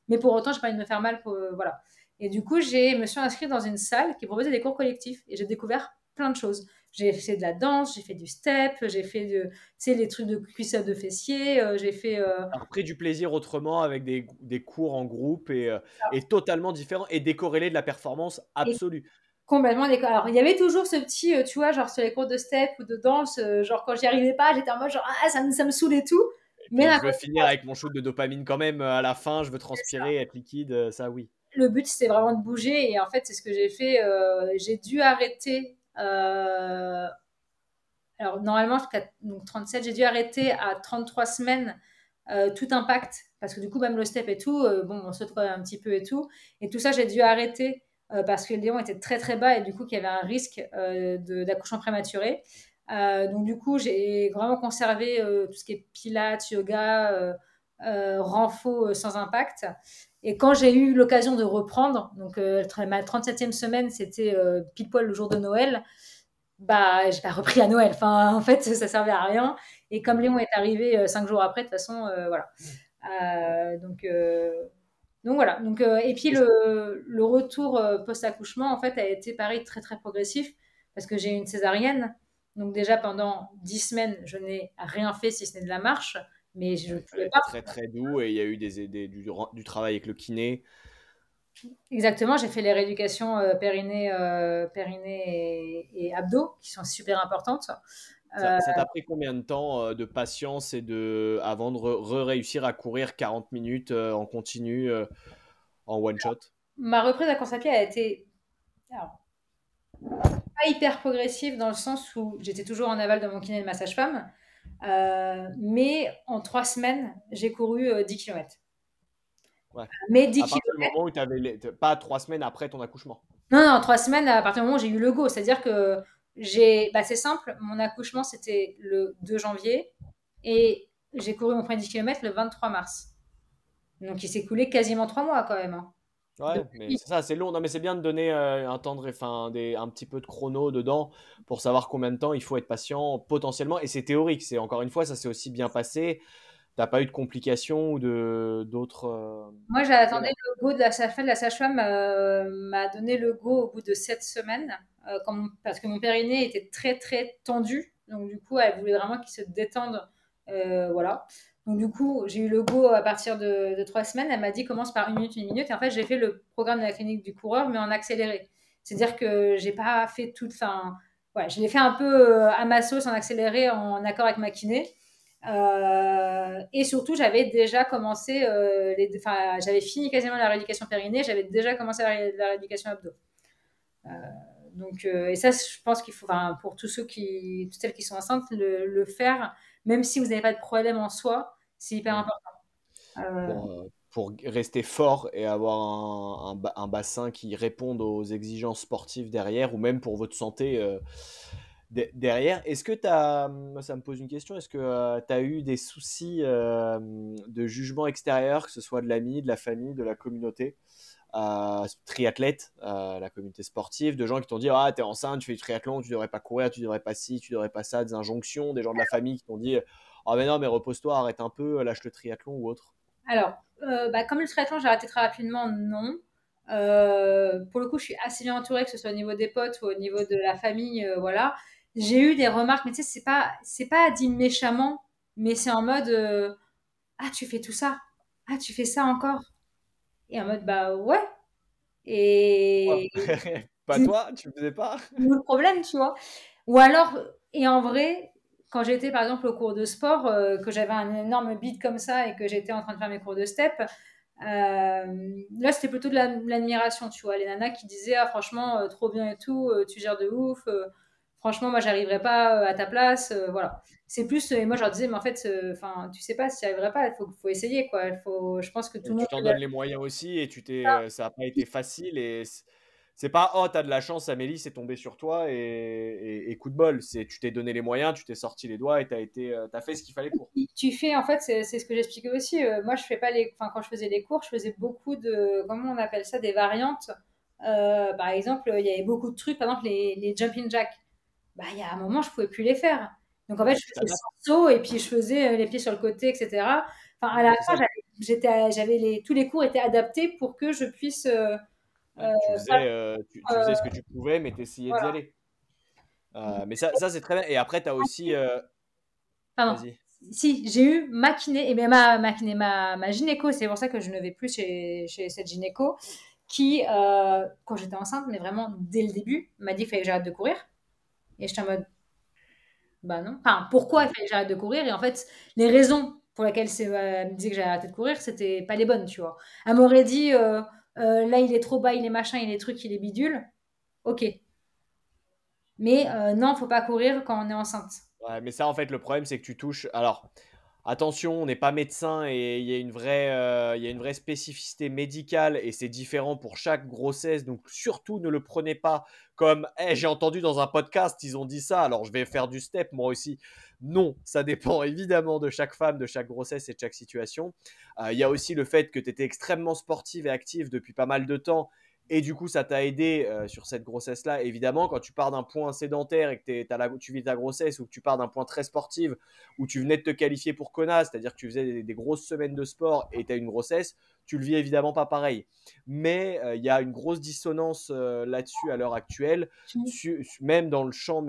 Mais pour autant, j'ai pas envie de me faire mal. Voilà. Et du coup, je me suis inscrite dans une salle qui proposait des cours collectifs et j'ai découvert plein de choses. J'ai fait de la danse, j'ai fait du step, j'ai fait tu sais, les trucs de cuisse-up de fessier, j'ai fait. Alors, pris du plaisir autrement avec des cours en groupe et totalement différents et décorrélés de la performance Et absolue. complètement d'accord. Alors, il y avait toujours ce petit, tu vois, genre sur les cours de step ou de danse, genre quand j'y arrivais pas, j'étais en mode genre, ça me saoule et tout. Et Mais puis, d'un je veux côté, finir avec mon shoot de dopamine quand même à la fin, je veux transpirer, être liquide, ça oui. le but, c'était vraiment de bouger. Et en fait, c'est ce que j'ai fait. J'ai dû arrêter. Alors, normalement, donc 37, j'ai dû arrêter à 33 semaines tout impact. Parce que du coup, même le step et tout, bon, on saute quand même un petit peu et tout. Et tout ça, j'ai dû arrêter parce que Léon était très très bas et du coup, qu'il y avait un risque d'accouchement prématuré. Donc, du coup, j'ai vraiment conservé tout ce qui est pilates, yoga, renfo sans impact. Et quand j'ai eu l'occasion de reprendre, donc ma 37e semaine, c'était pile poil le jour de Noël, bah, j'ai pas repris à Noël. Enfin, en fait, ça servait à rien. Et comme Léon est arrivé 5 jours après, de toute façon, voilà. Donc, voilà. Donc, et puis le retour post-accouchement, en fait, a été pareil, très très progressif parce que j'ai eu une césarienne. Donc déjà pendant 10 semaines, je n'ai rien fait si ce n'est de la marche, mais je ne Il pouvais fallait pas. être très très doux et il y a eu du travail avec le kiné. Exactement, j'ai fait les rééducations périnée et abdos qui sont super importantes. Ça t'a pris combien de temps de patience avant de réussir à courir 40 minutes en continu en one shot? Ma reprise à course à pied a été alors, pas hyper progressive dans le sens où j'étais toujours en aval de mon kiné de ma sage-femme, mais en 3 semaines, j'ai couru 10 km. Ouais. Mais 10 À partir du km, moment où tu avais pas 3 semaines après ton accouchement. non, non, 3 semaines à partir du moment où j'ai eu le go. C'est-à-dire que c'est simple, mon accouchement c'était le 2 janvier et j'ai couru mon premier 10 km le 23 mars. Donc, il s'est écoulé quasiment 3 mois quand même, hein. Ouais, mais Depuis. c'est ça, c'est long. Non, mais c'est bien de donner un temps enfin, un petit peu de chrono dedans pour savoir combien de temps il faut être patient potentiellement. Et c'est théorique. C'est encore une fois, ça s'est aussi bien passé. T'as pas eu de complications ou de d'autres. Moi, Voilà. j'attendais le go de la sage-femme. La sage-femme m'a donné le go au bout de 7 semaines, parce que mon périnée était très, très tendu. Donc, du coup, elle voulait vraiment qu'il se détende. Voilà. Donc, du coup, j'ai eu le go à partir de 3 semaines. Elle m'a dit commence par 1 minute, 1 minute. Et en fait, j'ai fait le programme de la clinique du coureur, mais en accéléré. C'est-à-dire que j'ai pas fait toute. Enfin, voilà, je l'ai fait un peu à ma sauce, en accéléré, en accord avec ma kiné. Et surtout, j'avais déjà commencé, enfin, j'avais fini quasiment la rééducation périnée, j'avais déjà commencé la rééducation abdos. Euh, et ça, je pense qu'il faut, enfin, pour tous toutes celles qui sont enceintes, le faire, même si vous n'avez pas de problème en soi, c'est hyper Mm. important. Euh, Pour rester fort et avoir un bassin qui réponde aux exigences sportives derrière ou même pour votre santé derrière. Est-ce que tu as, ça me pose une question, est-ce que tu as eu des soucis de jugement extérieur, que ce soit de l'ami, de la famille, de la communauté triathlète, la communauté sportive, de gens qui t'ont dit ah t'es enceinte, tu fais du triathlon, tu devrais pas courir, tu devrais pas ci, tu devrais pas ça, des injonctions, des gens de la famille qui t'ont dit ah mais non mais repose-toi, arrête un peu, lâche le triathlon ou autre. alors, comme le triathlon, j'ai arrêté très rapidement, non. Pour le coup, je suis assez bien entourée, que ce soit au niveau des potes ou au niveau de la famille, voilà. J'ai eu des remarques, mais tu sais, c'est pas dit méchamment, mais c'est en mode, ah, tu fais tout ça? Ah, tu fais ça encore? Et en mode, bah ouais. Quoi. Et Pas toi, tu le faisais pas. où est le problème, tu vois? Ou alors, et en vrai, quand j'étais par exemple au cours de sport, que j'avais un énorme bide comme ça et que j'étais en train de faire mes cours de step, là c'était plutôt de l'admiration, tu vois. Les nanas qui disaient, ah franchement, trop bien et tout, tu gères de ouf, franchement, moi j'arriverai pas à ta place, voilà. C'est plus, et moi je leur disais, mais en fait, enfin, tu sais pas si tu n'y arriverais pas, faut essayer, quoi. Je pense que tout Et le monde. tu t'en donnes les moyens aussi et ça n'a pas été facile et c'est pas oh t'as de la chance Amélie c'est tombé sur toi et coup de bol, c'est tu t'es donné les moyens, tu t'es sorti les doigts et t'as fait ce qu'il fallait pour. Tu fais, en fait, c'est ce que j'expliquais aussi. Moi, je fais pas enfin, quand je faisais les cours, je faisais beaucoup de, comment on appelle ça, des variantes. Par exemple, il y avait beaucoup de trucs, par exemple, les jumping jacks. Bah, il y a un moment, je pouvais plus les faire. Donc, en fait, Ouais, je tu faisais t'adaptes, 100 sauts et puis je faisais les pieds sur le côté, etc. Enfin, à la c'est fin, ça. tous les cours étaient adaptés pour que je puisse, Ouais, tu faire, tu faisais ce que tu pouvais mais t'essayais d'y voilà. aller. Mais ça c'est très bien et après t'as aussi Pardon. vas-y. Si, j'ai eu ma kiné, et bien ma kiné, ma gynéco, c'est pour ça que je ne vais plus chez cette gynéco, qui, quand j'étais enceinte, mais vraiment dès le début, m'a dit qu'il fallait que j'arrête de courir. Et j'étais en mode, bah non. Enfin, pourquoi il fallait que j'arrête de courir? Et en fait, les raisons pour lesquelles elle me disait que j'allais arrêter de courir, c'était pas les bonnes, tu vois. Elle m'aurait dit, là, il est trop bas, il est machin, il est truc, il est bidule. Ok. Mais non, faut pas courir quand on est enceinte. Ouais, mais ça, en fait, le problème, c'est que tu touches. Alors, attention, on n'est pas médecin et il y a une vraie spécificité médicale et c'est différent pour chaque grossesse. Donc, surtout, ne le prenez pas comme j'ai entendu dans un podcast, ils ont dit ça, alors je vais faire du step moi aussi. Non, ça dépend évidemment de chaque femme, de chaque grossesse et de chaque situation. Il y a aussi le fait que tu étais extrêmement sportive et active depuis pas mal de temps et du coup, ça t'a aidé sur cette grossesse-là. Évidemment, quand tu pars d'un point sédentaire et que tu vis ta grossesse ou que tu pars d'un point très sportif où tu venais de te qualifier pour Kona, c'est-à-dire que tu faisais des grosses semaines de sport et tu as une grossesse, tu le vis évidemment pas pareil. Mais il y a une grosse dissonance là-dessus à l'heure actuelle, même dans le champ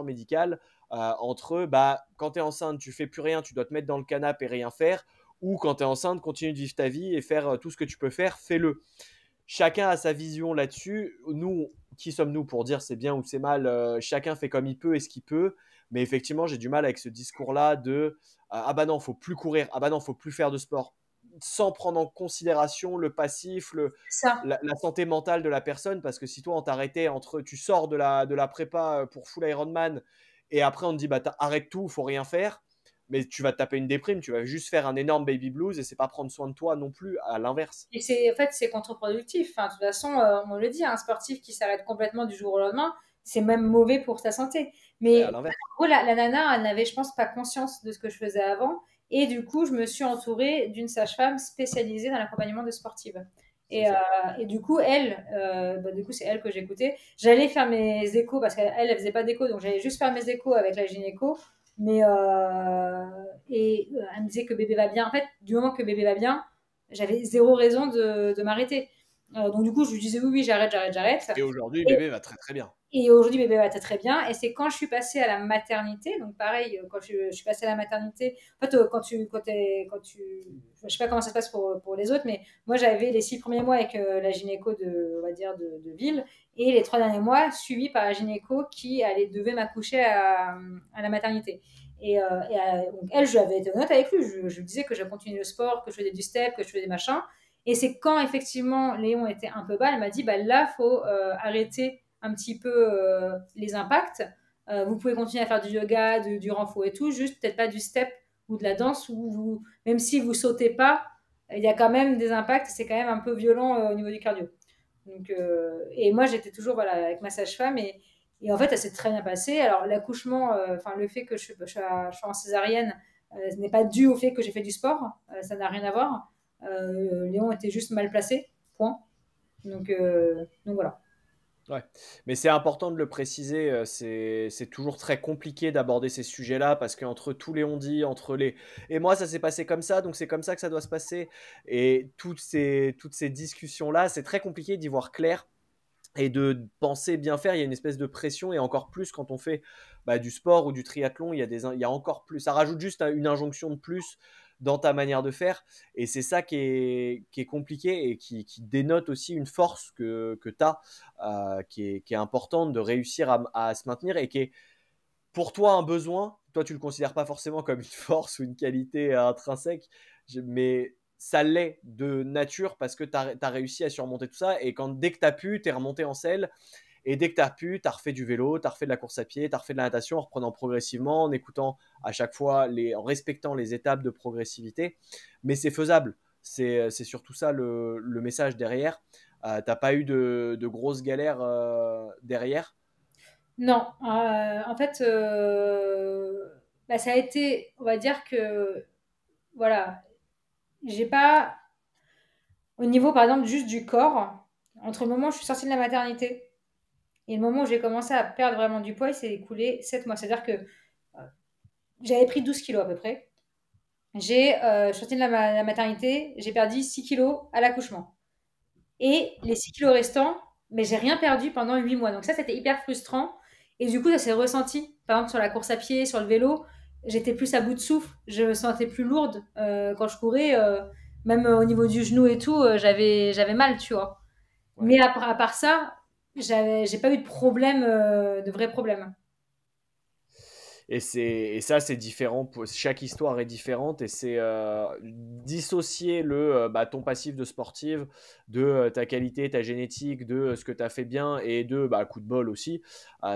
médical, entre quand tu es enceinte, tu fais plus rien, tu dois te mettre dans le canapé et rien faire, ou quand tu es enceinte, continue de vivre ta vie et faire tout ce que tu peux faire, fais-le. Chacun a sa vision là-dessus. Nous, qui sommes-nous pour dire c'est bien ou c'est mal? Chacun fait comme il peut et ce qu'il peut. Mais effectivement, j'ai du mal avec ce discours-là de ah bah non, faut plus courir, ah bah non, faut plus faire de sport, sans prendre en considération le passif, Ça. la santé mentale de la personne. Parce que si toi, on t'arrêtait entre, tu sors de la prépa pour full Ironman et après on te dit bah arrête tout, faut rien faire, mais tu vas te taper une déprime, tu vas juste faire un énorme baby blues et c'est pas prendre soin de toi non plus, à l'inverse. Et en fait, c'est contre-productif. Enfin, de toute façon, on le dit, un sportif qui s'arrête complètement du jour au lendemain, c'est même mauvais pour sa santé. Et à Mais l'inverse. en gros, la nana, elle n'avait, je pense, pas conscience de ce que je faisais avant. Et du coup, je me suis entourée d'une sage-femme spécialisée dans l'accompagnement de sportives. C'est Et, euh, ça. et du coup, du coup, c'est elle que j'écoutais. J'allais faire mes échos parce qu'elle faisait pas d'écho, donc j'allais juste faire mes échos avec la gynéco. Elle me disait que bébé va bien. En fait, du moment que bébé va bien, j'avais zéro raison de m'arrêter. Donc du coup, je lui disais oui, oui, j'arrête, j'arrête, j'arrête. Et aujourd'hui, Et, bébé va très très bien. et aujourd'hui, bébé va très bien. Et c'est quand je suis passée à la maternité, donc pareil, quand je suis passée à la maternité, en fait, je sais pas comment ça se passe pour les autres, mais moi, j'avais les 6 premiers mois avec la gynéco on va dire, de ville, et les 3 derniers mois suivis par la gynéco qui devait m'accoucher à la maternité. Donc elle, je lui avais été honnête avec lui. Je lui disais que je continuais le sport, que je faisais du step, que je faisais des machins. Et c'est quand effectivement Léon était un peu bas, elle m'a dit bah là, faut arrêter un petit peu les impacts. Vous pouvez continuer à faire du yoga, du renfort et tout, juste peut-être pas du step ou de la danse où même si vous sautez pas, il y a quand même des impacts. C'est quand même un peu violent au niveau du cardio. Donc, et moi, j'étais toujours voilà, avec ma sage-femme et en fait, ça s'est très bien passé. Alors, l'accouchement, le fait que je suis en césarienne, ce n'est pas dû au fait que j'ai fait du sport. Ça n'a rien à voir. Léon était juste mal placé, point. Donc voilà. Ouais, mais c'est important de le préciser, c'est toujours très compliqué d'aborder ces sujets-là parce qu'entre tous les on-dit, entre les «et moi ça s'est passé comme ça, donc c'est comme ça que ça doit se passer» et toutes ces discussions-là, c'est très compliqué d'y voir clair et de penser bien faire. Il y a une espèce de pression et encore plus quand on fait du sport ou du triathlon, il y a encore plus. Ça rajoute juste une injonction de plus dans ta manière de faire et c'est ça qui est compliqué et qui dénote aussi une force que tu as, qui est importante de réussir à se maintenir et qui est pour toi un besoin. Toi, tu le considères pas forcément comme une force ou une qualité intrinsèque, mais ça l'est de nature parce que tu as réussi à surmonter tout ça. Et dès que tu as pu, tu es remonté en selle. Et dès que tu as pu, tu as refait du vélo, tu as refait de la course à pied, tu as refait de la natation en reprenant progressivement, en écoutant à chaque fois, en respectant les étapes de progressivité. Mais c'est faisable. C'est surtout ça le message derrière. T'as pas eu de grosses galères derrière. Non, en fait, ça a été, on va dire que, voilà, j'ai pas, au niveau par exemple juste du corps, entre le moment où je suis sortie de la maternité et le moment où j'ai commencé à perdre vraiment du poids, il s'est écoulé 7 mois. C'est-à-dire que j'avais pris 12 kilos à peu près. Je suis sortie de la maternité, j'ai perdu 6 kilos à l'accouchement. Et les 6 kilos restants, mais j'ai rien perdu pendant 8 mois. Donc ça, c'était hyper frustrant. Et du coup, ça s'est ressenti. Par exemple, sur la course à pied, sur le vélo, j'étais plus à bout de souffle. Je me sentais plus lourde quand je courais. Même au niveau du genou et tout, j'avais mal, tu vois. Ouais. Mais à part ça, j'ai pas eu de problème, de vrais problèmes. Et ça, c'est différent. Chaque histoire est différente et c'est dissocier ton passif de sportive de ta qualité, ta génétique, de ce que tu as fait bien et de coup de bol aussi.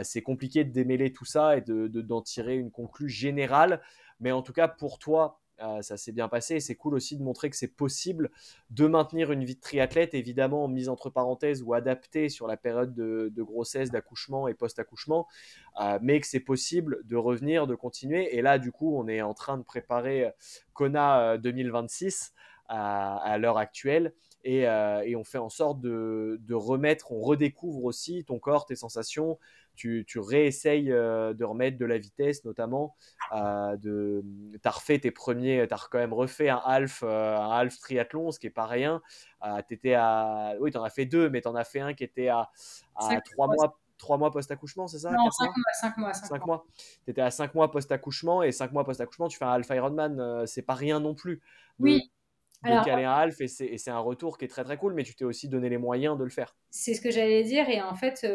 C'est compliqué de démêler tout ça et d'en tirer une conclusion générale. Mais en tout cas, pour toi, ça s'est bien passé et c'est cool aussi de montrer que c'est possible de maintenir une vie de triathlète, évidemment mise entre parenthèses ou adaptée sur la période de grossesse, d'accouchement et post-accouchement, mais que c'est possible de revenir, de continuer. Et là, du coup, on est en train de préparer Kona 2026 à l'heure actuelle. Et on fait en sorte de remettre, on redécouvre aussi ton corps, tes sensations. Tu réessayes de remettre de la vitesse, notamment. T'as refait tes premiers, t'as quand même refait un half triathlon, ce qui est pas rien. Oui, t'en as fait deux, mais t'en as fait un qui était à 5 3 mois, 3 mois post-accouchement, c'est ça? Non, 4 5 mois? mois, 5 mois, 5 5 mois. mois. Tu étais à 5 mois post-accouchement et 5 mois post-accouchement, tu fais un half Ironman, c'est pas rien non plus Oui, de, de alors caler un half et c'est un retour qui est très très cool, mais tu t'es aussi donné les moyens de le faire. c'est ce que j'allais dire. Et en fait,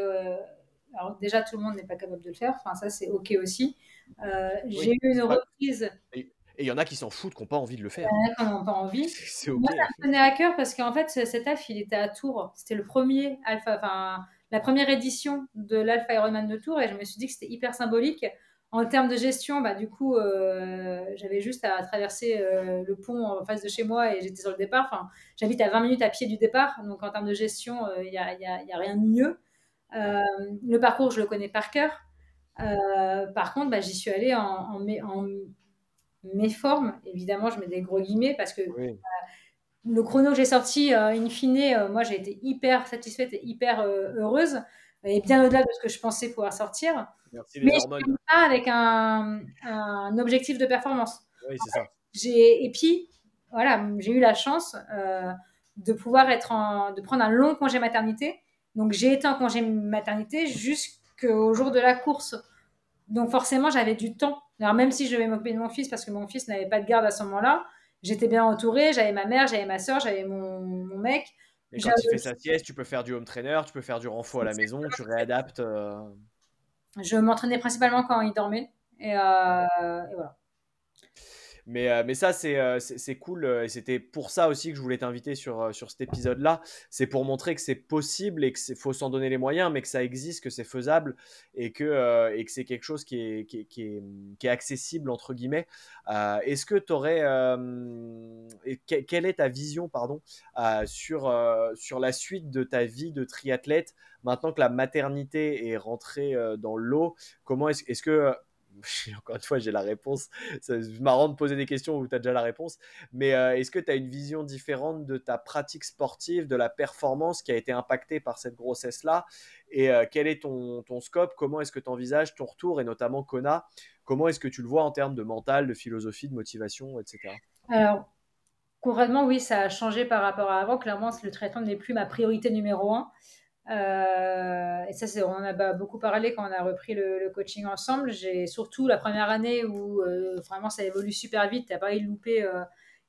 alors déjà, tout le monde n'est pas capable de le faire. Enfin, ça, c'est OK aussi. J'ai Oui. eu une Ouais. reprise. Et il y en a qui s'en foutent, qui n'ont pas envie de le Il y faire. en a qui n'en ont pas envie. C'est Moi, ok. ça me tenait à cœur parce qu'en fait, cet AF, il était à Tours. C'était le premier alpha, enfin, la première édition de l'Alpha Ironman de Tours. Et je me suis dit que c'était hyper symbolique. En termes de gestion, du coup, j'avais juste à traverser le pont en face de chez moi et j'étais sur le départ. Enfin, j'habite à 20 minutes à pied du départ. Donc, en termes de gestion, il n'y y a rien de mieux. Ouais. Le parcours, je le connais par cœur. Par contre, j'y suis allée mes formes. Évidemment, je mets des gros guillemets parce que Oui, le chrono que j'ai sorti, in fine, moi j'ai été hyper satisfaite et hyper heureuse, et bien au-delà de ce que je pensais pouvoir sortir. merci Mais les je hormones. ne pas avec un objectif de performance. Oui, c'est ça. Et puis, voilà, j'ai eu la chance de pouvoir de prendre un long congé maternité. Donc, j'ai été en congé maternité jusqu'au jour de la course. Donc, forcément, j'avais du temps. Alors, même si je devais m'occuper de mon fils, parce que mon fils n'avait pas de garde à ce moment-là, j'étais bien entourée. J'avais ma mère, j'avais ma soeur, j'avais mon mec. Et J'avais- quand il fait sa sieste, tu peux faire du home trainer, tu peux faire du renfo à la maison, tu réadaptes. Je m'entraînais principalement quand il dormait. Et voilà. Mais ça, c'est cool. Et c'était pour ça aussi que je voulais t'inviter sur cet épisode-là. C'est pour montrer que c'est possible et qu'il faut s'en donner les moyens, mais que ça existe, que c'est faisable et que c'est quelque chose qui est accessible, entre guillemets. Est-ce que tu aurais. Quelle est ta vision, pardon, sur la suite de ta vie de triathlète maintenant que la maternité est rentrée dans l'eau? Comment est-ce que. Encore une fois, j'ai la réponse. C'est marrant de poser des questions où tu as déjà la réponse. Mais est-ce que tu as une vision différente de ta pratique sportive, de la performance qui a été impactée par cette grossesse-là? Et quel est ton scope? Comment est-ce que tu envisages ton retour? Et notamment Kona, comment est-ce que tu le vois en termes de mental, de philosophie, de motivation, etc. Alors, concrètement, oui, ça a changé par rapport à avant. Clairement, le triathlon n'est plus ma priorité numéro un. Et ça, on en a beaucoup parlé quand on a repris le coaching ensemble. J'ai surtout la première année où vraiment ça évolue super vite, t'as pas eu de louper.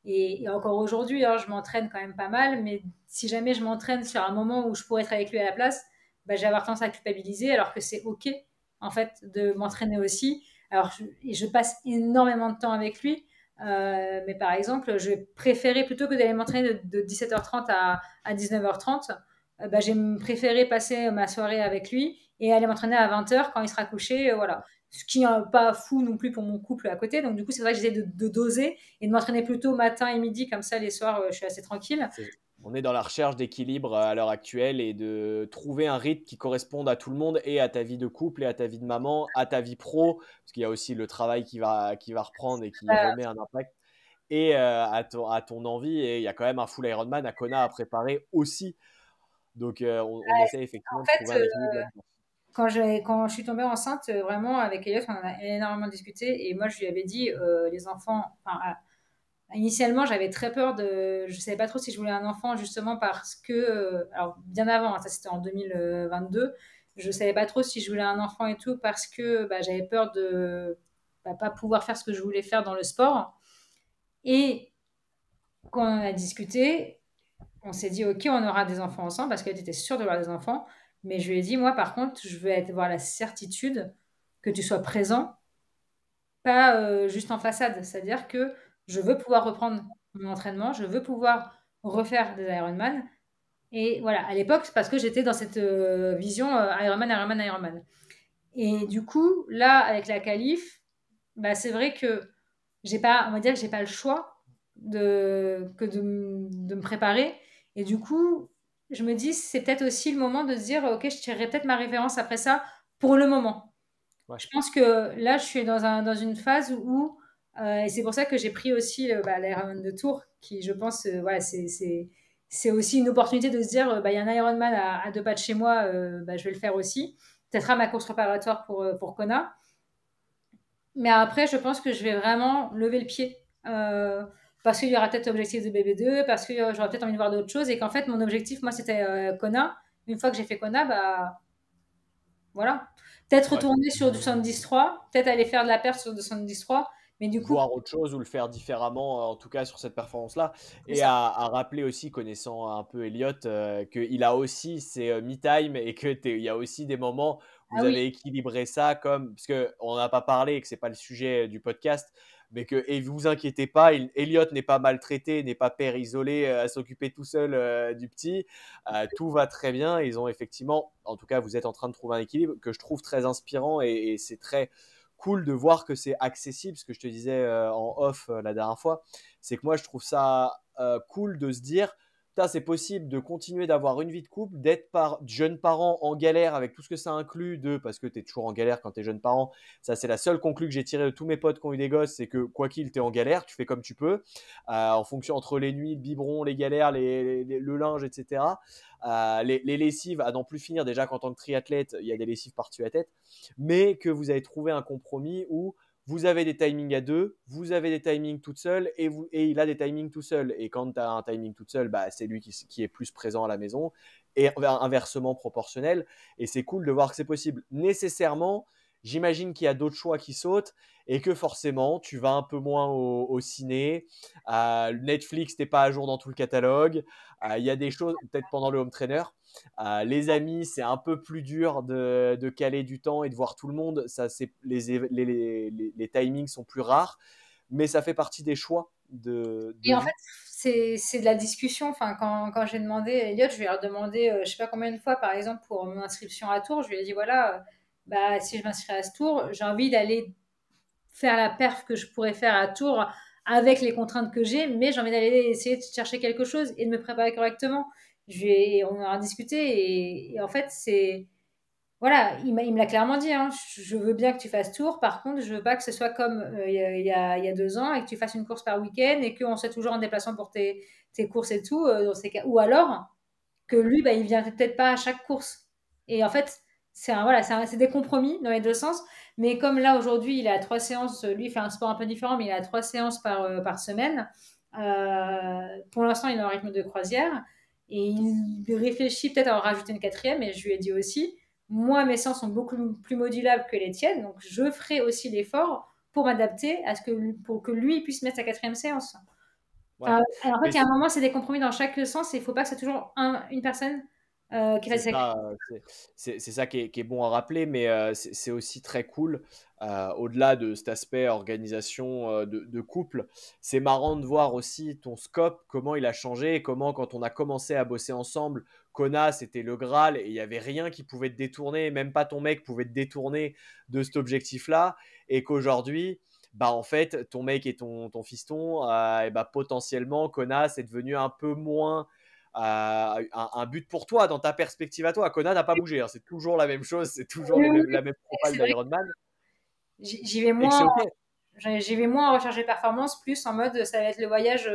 Et encore aujourd'hui, hein, je m'entraîne quand même pas mal, mais si jamais je m'entraîne sur un moment où je pourrais être avec lui à la place, bah, j'ai avoir tendance à culpabiliser, alors que c'est OK en fait de m'entraîner aussi. Alors, je passe énormément de temps avec lui. Mais par exemple, je vais préférer plutôt que d'aller m'entraîner de 17h30 à 19h30, bah, j'ai préféré passer ma soirée avec lui et aller m'entraîner à 20h quand il sera couché. Voilà. Ce qui n'est pas fou non plus pour mon couple à côté. Donc, du coup, c'est vrai que j'essaie de doser et de m'entraîner plutôt matin et midi. Comme ça, les soirs, je suis assez tranquille. On est dans la recherche d'équilibre à l'heure actuelle et de trouver un rythme qui corresponde à tout le monde et à ta vie de couple et à ta vie de maman, à ta vie pro, parce qu'il y a aussi le travail qui va reprendre et qui Euh, remet un impact, et à ton envie. Et il y a quand même un full Ironman à Kona à préparer aussi. Donc on essaie effectivement en de trouver fait, un équilibre là-dedans. quand je suis tombée enceinte, vraiment, avec Elliot, on en a énormément discuté. Et moi, je lui avais dit, les enfants, enfin, initialement, j'avais très peur de. Je savais pas trop si je voulais un enfant, justement parce que. Alors, bien avant, hein, ça c'était en 2022. Je savais pas trop si je voulais un enfant et tout parce que bah, j'avais peur de pas pouvoir faire ce que je voulais faire dans le sport. Et quand on a discuté, on s'est dit, OK, on aura des enfants ensemble parce qu'elle était sûre d'avoir des enfants. Mais je lui ai dit, moi, par contre, je veux avoir la certitude que tu sois présent, pas juste en façade. C'est-à-dire que je veux pouvoir reprendre mon entraînement, je veux pouvoir refaire des Ironman. Et voilà, à l'époque, c'est parce que j'étais dans cette vision Ironman, Ironman, Ironman. Et du coup, là, avec la qualif, bah, c'est vrai que j'ai pas, on va dire que j'ai pas le choix de me préparer. Et du coup, je me dis, c'est peut-être aussi le moment de se dire, OK, je tirerai peut-être ma référence après ça pour le moment. Ouais. Je pense que là, je suis dans une phase où, et c'est pour ça que j'ai pris aussi l'Ironman de Tours, qui, je pense, voilà, c'est aussi une opportunité de se dire, bah, il y a un Ironman à 2 pas de chez moi, bah, je vais le faire aussi. Peut-être à ma course préparatoire pour Kona. Mais après, je pense que je vais vraiment lever le pied. Parce qu'il y aura peut-être l'objectif de BB2, parce que j'aurai peut-être envie de voir d'autres choses, et qu'en fait, mon objectif, moi, c'était Kona. Une fois que j'ai fait Kona, bah, voilà. Peut-être Ouais. retourner sur du 73, peut-être aller faire de la perte sur du 73, mais du coup, Voir autre chose ou le faire différemment, en tout cas sur cette performance-là. c'est Et ça. à rappeler aussi, connaissant un peu Elliot, qu'il a aussi ses me-time et il y a aussi des moments où Ah vous oui, avez équilibré ça comme. Parce qu'on n'a pas parlé et que ce n'est pas le sujet du podcast, mais que, et vous inquiétez pas, Elliot n'est pas maltraité, n'est pas père isolé à s'occuper tout seul du petit. Tout va très bien. Ils ont effectivement, en tout cas, vous êtes en train de trouver un équilibre que je trouve très inspirant et c'est très cool de voir que c'est accessible. Ce que je te disais en off la dernière fois, c'est que moi je trouve ça cool de se dire putain, c'est possible de continuer d'avoir une vie de couple, d'être jeune parent en galère avec tout ce que ça inclut parce que tu es toujours en galère quand tu es jeune parent. Ça, c'est la seule conclusion que j'ai tirée de tous mes potes qui ont eu des gosses, c'est que quoi qu'il, tu es en galère, tu fais comme tu peux, en fonction entre les nuits, le biberon, les galères, le linge, etc. Les lessives, à n'en plus finir, déjà qu'en tant que triathlète, il y a des lessives par-dessus la tête, mais que vous avez trouvé un compromis où vous avez des timings à deux, vous avez des timings toute seule et il a des timings tout seul. Et quand tu as un timing toute seule, bah, c'est lui qui est plus présent à la maison et inversement proportionnel. Et c'est cool de voir que c'est possible. Nécessairement, j'imagine qu'il y a d'autres choix qui sautent et que forcément, tu vas un peu moins au ciné. Netflix, t'es pas à jour dans tout le catalogue. Il y a des choses, peut-être pendant le home trainer. Les amis, c'est un peu plus dur de caler du temps et de voir tout le monde. Ça, les timings sont plus rares, mais ça fait partie des choix de Et en vie. fait, c'est de la discussion. Enfin, quand j'ai demandé à Elliot, je lui ai redemandé, je sais pas combien de fois, par exemple, pour mon inscription à Tours, je lui ai dit, voilà, bah, si je m'inscris à ce Tours, j'ai envie d'aller faire la perf que je pourrais faire à Tours avec les contraintes que j'ai, mais j'ai envie d'aller essayer de chercher quelque chose et de me préparer correctement. On en a discuté et en fait, c'est voilà, il me l'a clairement dit, hein. Je veux bien que tu fasses Tours. Par contre, je veux pas que ce soit comme il y a 2 ans et que tu fasses une course par week-end et qu'on soit toujours en déplacement pour tes courses et tout. Dans ces cas. Ou alors que lui, bah, il vient peut-être pas à chaque course. Et en fait, c'est des compromis dans les deux sens. Mais comme là, aujourd'hui, il a 3 séances, lui, il fait un sport un peu différent, mais il a 3 séances par semaine. Pour l'instant, il est en rythme de croisière. Et il réfléchit peut-être à en rajouter une quatrième. Et je lui ai dit aussi, moi, mes séances sont beaucoup plus modulables que les tiennes. Donc, je ferai aussi l'effort pour m'adapter pour que lui puisse mettre sa quatrième séance. Ouais. Enfin, alors, en fait, Mais il y a un moment, c'est des compromis dans chaque sens et il ne faut pas que ce soit toujours une personne qui c'est fasse des ça, sacrifices. c'est ça qui est bon à rappeler, mais c'est aussi très cool. Au-delà de cet aspect organisation de couple, c'est marrant de voir aussi ton scope, comment il a changé, et comment quand on a commencé à bosser ensemble, Kona c'était le Graal et il n'y avait rien qui pouvait te détourner, même pas ton mec pouvait te détourner de cet objectif-là, et qu'aujourd'hui, bah en fait, ton mec et ton fiston, et bah, potentiellement, Kona c'est devenu un peu moins un but pour toi, dans ta perspective à toi. Kona n'a pas bougé, hein. C'est toujours la même chose, c'est toujours Oui, oui, la même propale c'est vrai que d'Ironman, j'y vais et que moins, c'est OK. j'y vais moins en recherche de performance, plus en mode ça va être le voyage.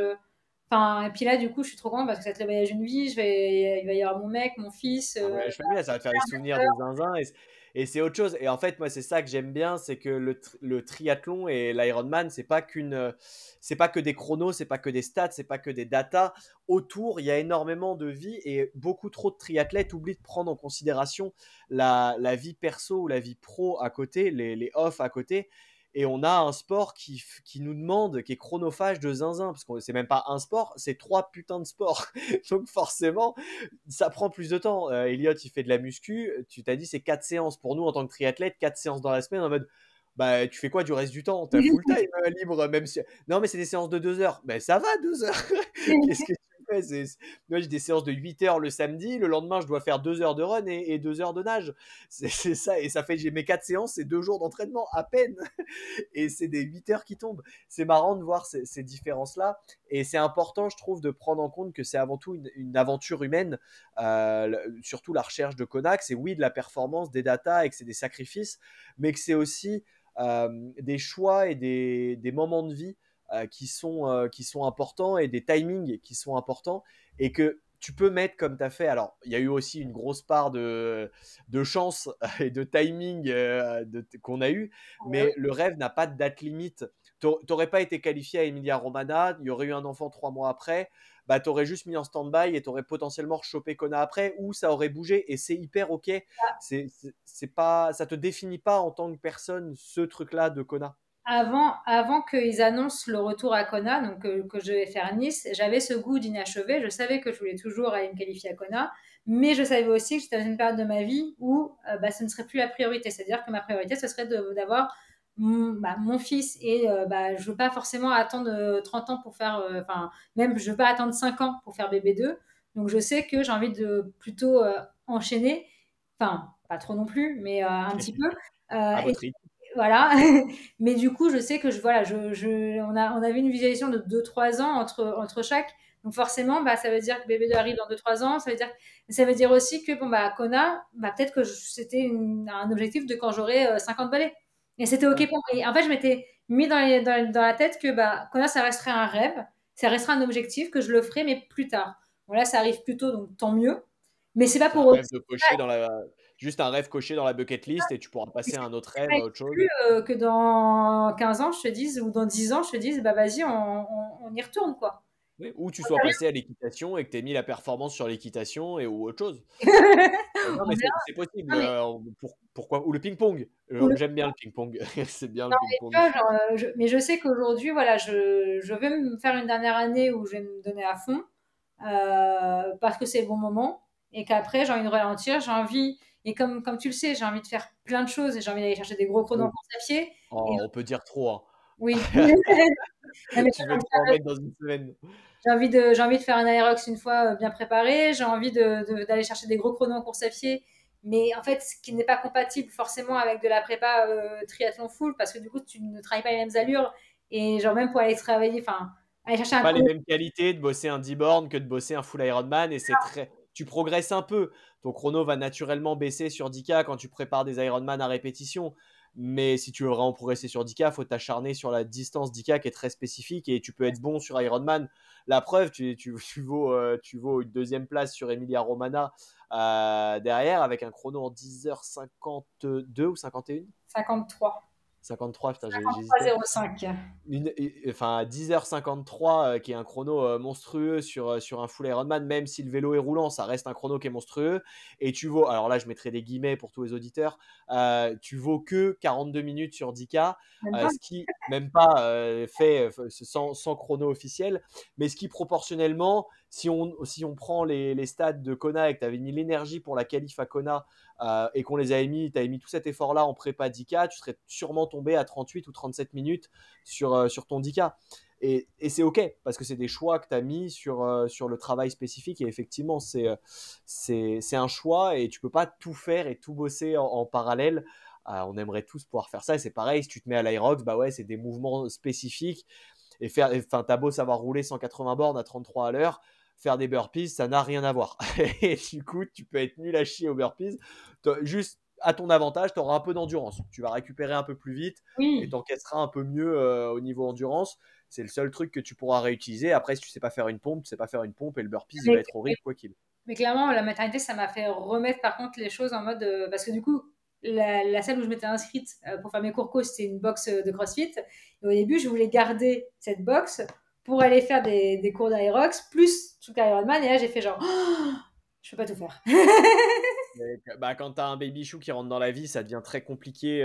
Enfin, et puis là, du coup, je suis trop contente parce que ça va être le voyage d'une vie. Il va y avoir mon mec, mon fils. Un voyage familial, ça va te faire des souvenirs de zinzin, et c'est autre chose. Et en fait, moi, c'est ça que j'aime bien, c'est que le triathlon et l'Ironman, c'est pas que des chronos, c'est pas que des stats, c'est pas que des datas. Autour, il y a énormément de vie et beaucoup trop de triathlètes oublient de prendre en considération la vie perso ou la vie pro à côté, les off à côté. Et on a un sport qui nous demande, qui est chronophage de zinzin, parce que c'est même pas un sport, c'est 3 putains de sports. Donc forcément, ça prend plus de temps. Elliot, il fait de la muscu. Tu t'as dit, c'est 4 séances. Pour nous, en tant que triathlète, 4 séances dans la semaine, en mode, bah, tu fais quoi du reste du temps? T'as full time libre, même si. Non, mais c'est des séances de 2 heures. Ben, ça va, 2 heures. Qu'est-ce que tu fais? Moi, j'ai des séances de 8 heures le samedi. Le lendemain, je dois faire 2 heures de run et 2 heures de nage. C'est ça. Et ça fait, j'ai mes 4 séances, c'est 2 jours d'entraînement à peine. Et c'est des 8 heures qui tombent. C'est marrant de voir ces différences-là. Et c'est important, je trouve, de prendre en compte que c'est avant tout une aventure humaine, surtout la recherche de Konak. C'est oui de la performance, des datas et que c'est des sacrifices, mais que c'est aussi des choix et des moments de vie qui sont importants et des timings qui sont importants et que tu peux mettre comme tu as fait. Alors, il y a eu aussi une grosse part de chance et de timing qu'on a eu, Ouais, mais le rêve n'a pas de date limite. Tu n'aurais pas été qualifié à Emilia Romagna, il y aurait eu un enfant 3 mois après, bah, tu aurais juste mis en stand-by et tu aurais potentiellement rechopé Kona après, ou ça aurait bougé et c'est hyper OK. C'est pas, ça te définit pas en tant que personne ce truc-là de Kona. avant qu'ils annoncent le retour à Kona, donc que je vais faire Nice, j'avais ce goût d'inachevé. Je savais que je voulais toujours aller me qualifier à Kona, mais je savais aussi que j'étais dans une période de ma vie où bah, ce ne serait plus la priorité. C'est-à-dire que ma priorité, ce serait d'avoir mon fils et bah, je veux pas forcément attendre 30 ans pour faire, enfin, même je veux pas attendre 5 ans pour faire bébé 2. Donc je sais que j'ai envie de plutôt enchaîner, enfin, pas trop non plus, mais un petit peu. À Et votre rythme. voilà. Mais du coup, je sais que on avait une visualisation de 2-3 ans entre chaque. Donc forcément, bah, ça veut dire que bébé 2 arrive dans 2-3 ans. Ça veut dire aussi que bon, bah, Kona, bah, peut-être que c'était un objectif de quand j'aurai 50 balais. Et c'était OK Ouais. pour moi. Et en fait, je m'étais mis dans la tête que bah, Kona, ça resterait un rêve, ça resterait un objectif, que je le ferai, mais plus tard. Bon, là, ça arrive plus tôt, donc tant mieux. Mais c'est pas C'est un pour autant. rêve de cocher juste un rêve coché dans la bucket list et tu pourras passer à un autre C'est pas rêve, à autre chose. exclu que dans 15 ans, je te dise, ou dans 10 ans, je te dise, bah vas-y, on y retourne, quoi. Oui, ou tu sois passé à l'équitation et que tu aies mis la performance sur l'équitation ou autre chose. Non, On mais verra. c'est possible. Non, mais, Pourquoi? Ou le ping-pong. ou le- J'aime bien le ping-pong. C'est bien le non, mais, tu ping-pong. vois, genre, mais je sais qu'aujourd'hui, voilà, je vais me faire une dernière année où je vais me donner à fond parce que c'est le bon moment et qu'après, j'ai envie de ralentir, j'ai envie, et comme tu le sais, j'ai envie de faire plein de choses et j'ai envie d'aller chercher des gros chronos en Oui. course à pied. Et Oh, on peut dire trop, hein. oui. Non, mais Tu veux trop en mettre dans une semaine. j'ai envie de faire un aérox une fois bien préparé. J'ai envie d'aller chercher des gros chronos en course à pied. Mais en fait, ce qui n'est pas compatible forcément avec de la prépa triathlon full, parce que du coup, tu ne travailles pas les mêmes allures. Et genre, même pour aller travailler, enfin, aller chercher un Pas les chrono. mêmes qualités de bosser un 10 bornes que de bosser un full Ironman et tu progresses un peu. Ton chrono va naturellement baisser sur 10K quand tu prépares des Ironman à répétition. Mais si tu veux vraiment progresser sur 10K, il faut t'acharner sur la distance 10K qui est très spécifique et tu peux être bon sur Ironman. La preuve, tu vaux une deuxième place sur Emilia Romana derrière avec un chrono en 10h52 ou 51. 53. 53, putain, j'hésitais. 53,05. Enfin 10h53 qui est un chrono monstrueux sur un full Ironman, même si le vélo est roulant, ça reste un chrono qui est monstrueux. Et tu vaux, alors là je mettrai des guillemets pour tous les auditeurs, tu vaux que 42 minutes sur 10K, Même pas. ce qui même pas fait sans chrono officiel, mais ce qui proportionnellement, si on prend les stats de Kona et que tu avais mis l'énergie pour la qualif à Kona et qu'on les avait mis, tu avais mis tout cet effort-là en prépa 10K, tu serais sûrement tombé à 38 ou 37 minutes sur ton 10K. Et c'est OK, parce que c'est des choix que tu as mis sur le travail spécifique. Et effectivement, c'est un choix et tu peux pas tout faire et tout bosser en parallèle. On aimerait tous pouvoir faire ça. Et c'est pareil, si tu te mets à l'Aerox, bah ouais, c'est des mouvements spécifiques. Enfin, t'as beau savoir rouler 180 bornes à 33 à l'heure, faire des burpees, ça n'a rien à voir. Et du coup, tu peux être nul à chier aux burpees. Juste à ton avantage, tu auras un peu d'endurance. Tu vas récupérer un peu plus vite et Oui. t'encaisseras un peu mieux au niveau endurance. C'est le seul truc que tu pourras réutiliser. Après, si tu sais pas faire une pompe, tu sais pas faire une pompe et le burpees, il va Mais, être horrible quoi qu'il. mais clairement, la maternité, ça m'a fait remettre par contre les choses en mode. Parce que du coup, la salle où je m'étais inscrite pour faire mes cours co, c'était une box de CrossFit. Et au début, je voulais garder cette box pour aller faire des cours d'Aerox, plus tout Ironman. Et là, j'ai fait genre, oh, je peux pas tout faire. Bah, quand tu as un baby chou qui rentre dans la vie, ça devient très compliqué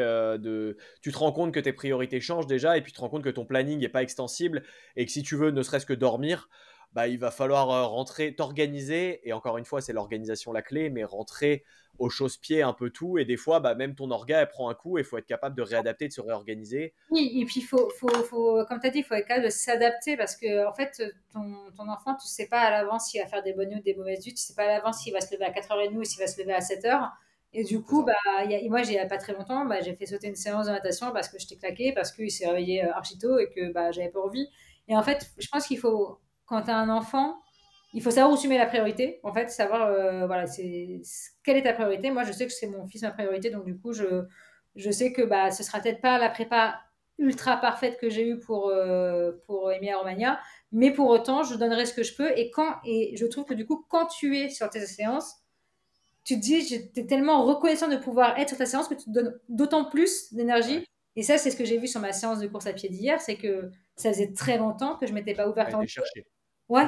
Tu te rends compte que tes priorités changent déjà et puis tu te rends compte que ton planning n'est pas extensible et que si tu veux ne serait-ce que dormir, bah, il va falloir rentrer, t'organiser. Et encore une fois, c'est l'organisation la clé, mais rentrer au chausse-pied un peu tout. Et des fois, bah, même ton orga, elle prend un coup et il faut être capable de réadapter, de se réorganiser. Oui, et puis comme tu as dit, il faut être capable de s'adapter parce que en fait, ton enfant, tu sais pas à l'avance s'il va faire des bonnes nuits ou des mauvaises nuits, tu sais pas à l'avance s'il va se lever à 4h30 ou s'il va se lever à 7h. Et du C'est coup, ça. bah, moi, il y a pas très longtemps, bah, j'ai fait sauter une séance de natation parce que j'étais claquée, parce qu'il s'est réveillé archi tôt et que bah, j'avais pas envie. Et en fait, je pense qu'il faut, quand tu as un enfant, il faut savoir où tu mets la priorité. En fait, savoir, voilà, quelle est ta priorité. Moi, je sais que c'est mon fils ma priorité, donc du coup, je sais que bah, ce sera peut-être pas la prépa ultra parfaite que j'ai eue pour Emilia Romagna, mais pour autant, je donnerai ce que je peux. Et je trouve que du coup, quand tu es sur tes séances, tu te dis, j'étais tellement reconnaissant de pouvoir être sur ta séance que tu te donnes d'autant plus Ouais. d'énergie. Et ça, c'est ce que j'ai vu sur ma séance de course à pied d'hier, c'est que ça faisait très longtemps que je m'étais pas A ouverte en été jeu. chercher. Ouais.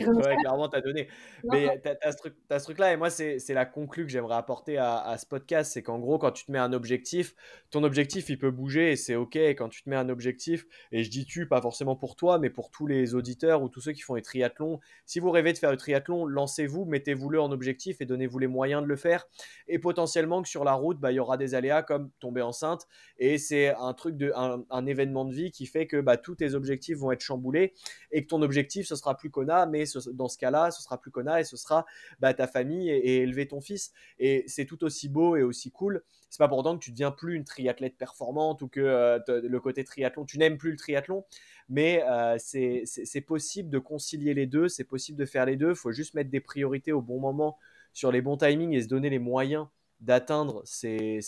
Et comme ça, Ouais, clairement, t'as donné. non, Mais t'as ce truc-là, et moi, c'est la conclue que j'aimerais apporter à ce podcast, c'est qu'en gros, quand tu te mets un objectif, ton objectif, il peut bouger, et c'est OK. Quand tu te mets un objectif, et je dis tu, pas forcément pour toi, mais pour tous les auditeurs ou tous ceux qui font des triathlons, si vous rêvez de faire le triathlon, lancez-vous, mettez-vous-le en objectif et donnez-vous les moyens de le faire. Et potentiellement que sur la route, bah, il y aura des aléas comme tomber enceinte, et c'est un événement de vie qui fait que bah, tous tes objectifs vont être chamboulés, et que ton objectif, ce sera plus Kona, mais dans ce cas-là, ce sera plus Kona et ce sera ta famille et élever ton fils. Et c'est tout aussi beau et aussi cool. C'est pas pour autant que tu deviens plus une triathlète performante ou que le côté triathlon, tu n'aimes plus le triathlon, mais c'est possible de concilier les deux, c'est possible de faire les deux. Il faut juste mettre des priorités au bon moment sur les bons timings et se donner les moyens d'atteindre ces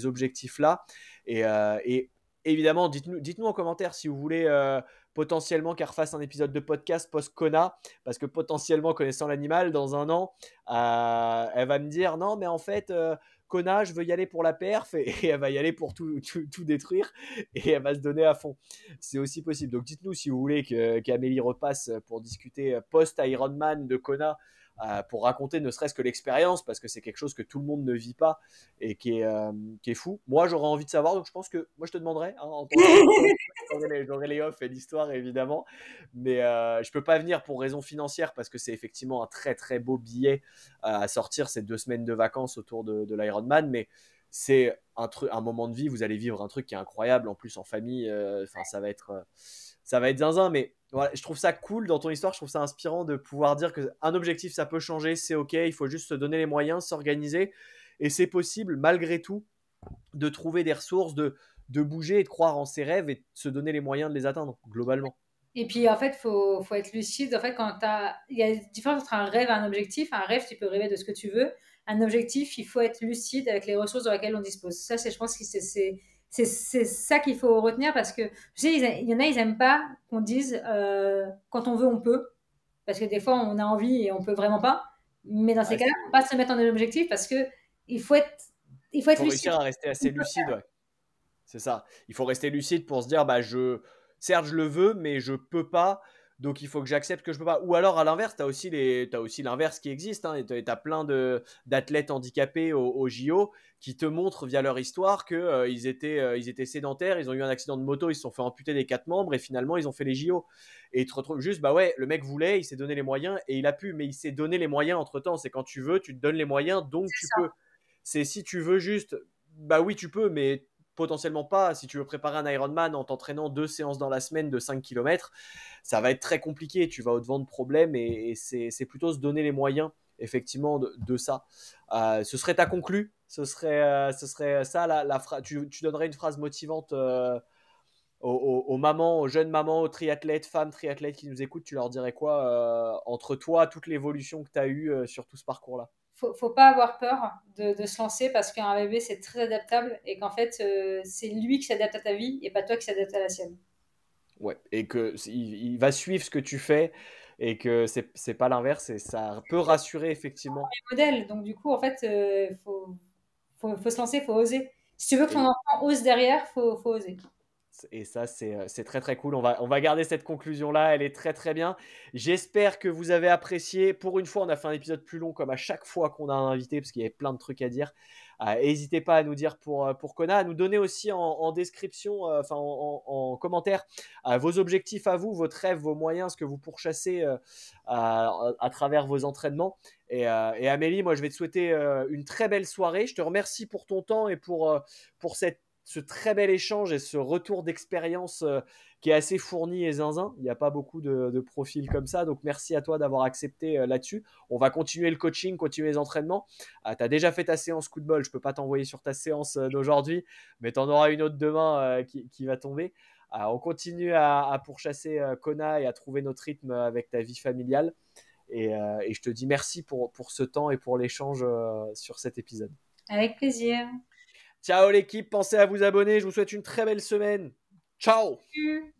objectifs-là. Et évidemment, dites-nous en commentaire si vous voulez potentiellement qu'elle refasse un épisode de podcast post-Kona, parce que potentiellement, connaissant l'animal, dans un an, elle va me dire non, mais en fait, Kona, je veux y aller pour la perf, et elle va y aller pour tout détruire, et elle va se donner à fond. C'est aussi possible. Donc dites-nous si vous voulez qu'Amélie repasse pour discuter post-Ironman de Kona, pour raconter ne serait-ce que l'expérience, parce que c'est quelque chose que tout le monde ne vit pas et qui est fou. Moi, j'aurais envie de savoir, donc je pense que moi, je te demanderai, hein, en tant que j'aurai les offs et l'histoire, évidemment, mais je peux pas venir pour raison financière, parce que c'est effectivement un très très beau billet à sortir ces 2 semaines de vacances autour de l'Ironman, mais c'est un moment de vie, vous allez vivre un truc qui est incroyable, en plus en famille, ça va être zinzin, mais voilà, je trouve ça cool dans ton histoire, je trouve ça inspirant de pouvoir dire qu'un objectif, ça peut changer, c'est ok, il faut juste se donner les moyens, s'organiser, et c'est possible, malgré tout, de trouver des ressources, de bouger et de croire en ses rêves et de se donner les moyens de les atteindre, globalement. Et puis, en fait, faut être lucide. En fait, il y a une différence entre un rêve et un objectif. Un rêve, tu peux rêver de ce que tu veux. Un objectif, il faut être lucide avec les ressources dans lesquelles on dispose. Ça, je pense que c'est ça qu'il faut retenir, parce que, tu sais, il y en a, ils aiment pas qu'on dise quand on veut, on peut. Parce que des fois, on a envie et on peut vraiment pas. Mais dans ces cas-là, il ne faut pas se mettre en objectif, parce que il faut être Il faut lucide. réussir à rester assez lucide, ouais. C'est ça. Il faut rester lucide pour se dire, certes, je le veux, mais je peux pas. Donc, il faut que j'accepte que je peux pas. Ou alors, à l'inverse, t'as aussi l'inverse qui existe, hein, et t'as plein d'athlètes handicapés au JO qui te montrent via leur histoire que ils étaient sédentaires, ils ont eu un accident de moto, ils se sont fait amputer des 4 membres et finalement, ils ont fait les JO. Et ils te retrouvent juste, bah ouais, le mec voulait, il s'est donné les moyens et il a pu, mais il s'est donné les moyens entre temps. C'est quand tu veux, tu te donnes les moyens, donc tu Ça. peux. C'est si tu veux juste, bah oui, tu peux, mais potentiellement pas. Si tu veux préparer un Ironman en t'entraînant 2 séances dans la semaine de 5 km, ça va être très compliqué. Tu vas au-devant de problèmes, et c'est plutôt se donner les moyens, effectivement, de ça. Ce serait ta conclu. Ce serait ça, tu donnerais une phrase motivante aux mamans, aux jeunes mamans, aux triathlètes, femmes triathlètes qui nous écoutent. Tu leur dirais quoi entre toi, toute l'évolution que tu as eue sur tout ce parcours-là? Faut pas avoir peur de se lancer, parce qu'un bébé, c'est très adaptable, et qu'en fait, c'est lui qui s'adapte à ta vie et pas toi qui s'adapte à la sienne. Ouais, et il va suivre ce que tu fais, et que c'est pas l'inverse, et ça peut rassurer, effectivement. Modèle. Donc, du coup, en fait, faut se lancer, faut oser. Si tu veux que ton Et, enfant ose derrière, faut oser. et ça, c'est très très cool. On va garder cette conclusion-là, elle est très très bien. J'espère que vous avez apprécié. Pour une fois, on a fait un épisode plus long, comme à chaque fois qu'on a un invité, parce qu'il y avait plein de trucs à dire. N'hésitez pas à nous dire pour Kona, à nous donner aussi en description, en commentaire, vos objectifs à vous, votre rêve, vos moyens, ce que vous pourchassez à travers vos entraînements. Et Amélie, moi, je vais te souhaiter une très belle soirée. Je te remercie pour ton temps et pour ce très bel échange et ce retour d'expérience qui est assez fourni et zinzin. Il n'y a pas beaucoup de profils comme ça, donc merci à toi d'avoir accepté là-dessus. On va continuer le coaching, continuer les entraînements. Tu as déjà fait ta séance coup de bol, je ne peux pas t'envoyer sur ta séance d'aujourd'hui, mais tu en auras une autre demain qui va tomber. On continue à pourchasser Kona et à trouver notre rythme avec ta vie familiale. Et je te dis merci pour ce temps et pour l'échange sur cet épisode. Avec plaisir. Ciao l'équipe, pensez à vous abonner, je vous souhaite une très belle semaine. Ciao! Salut.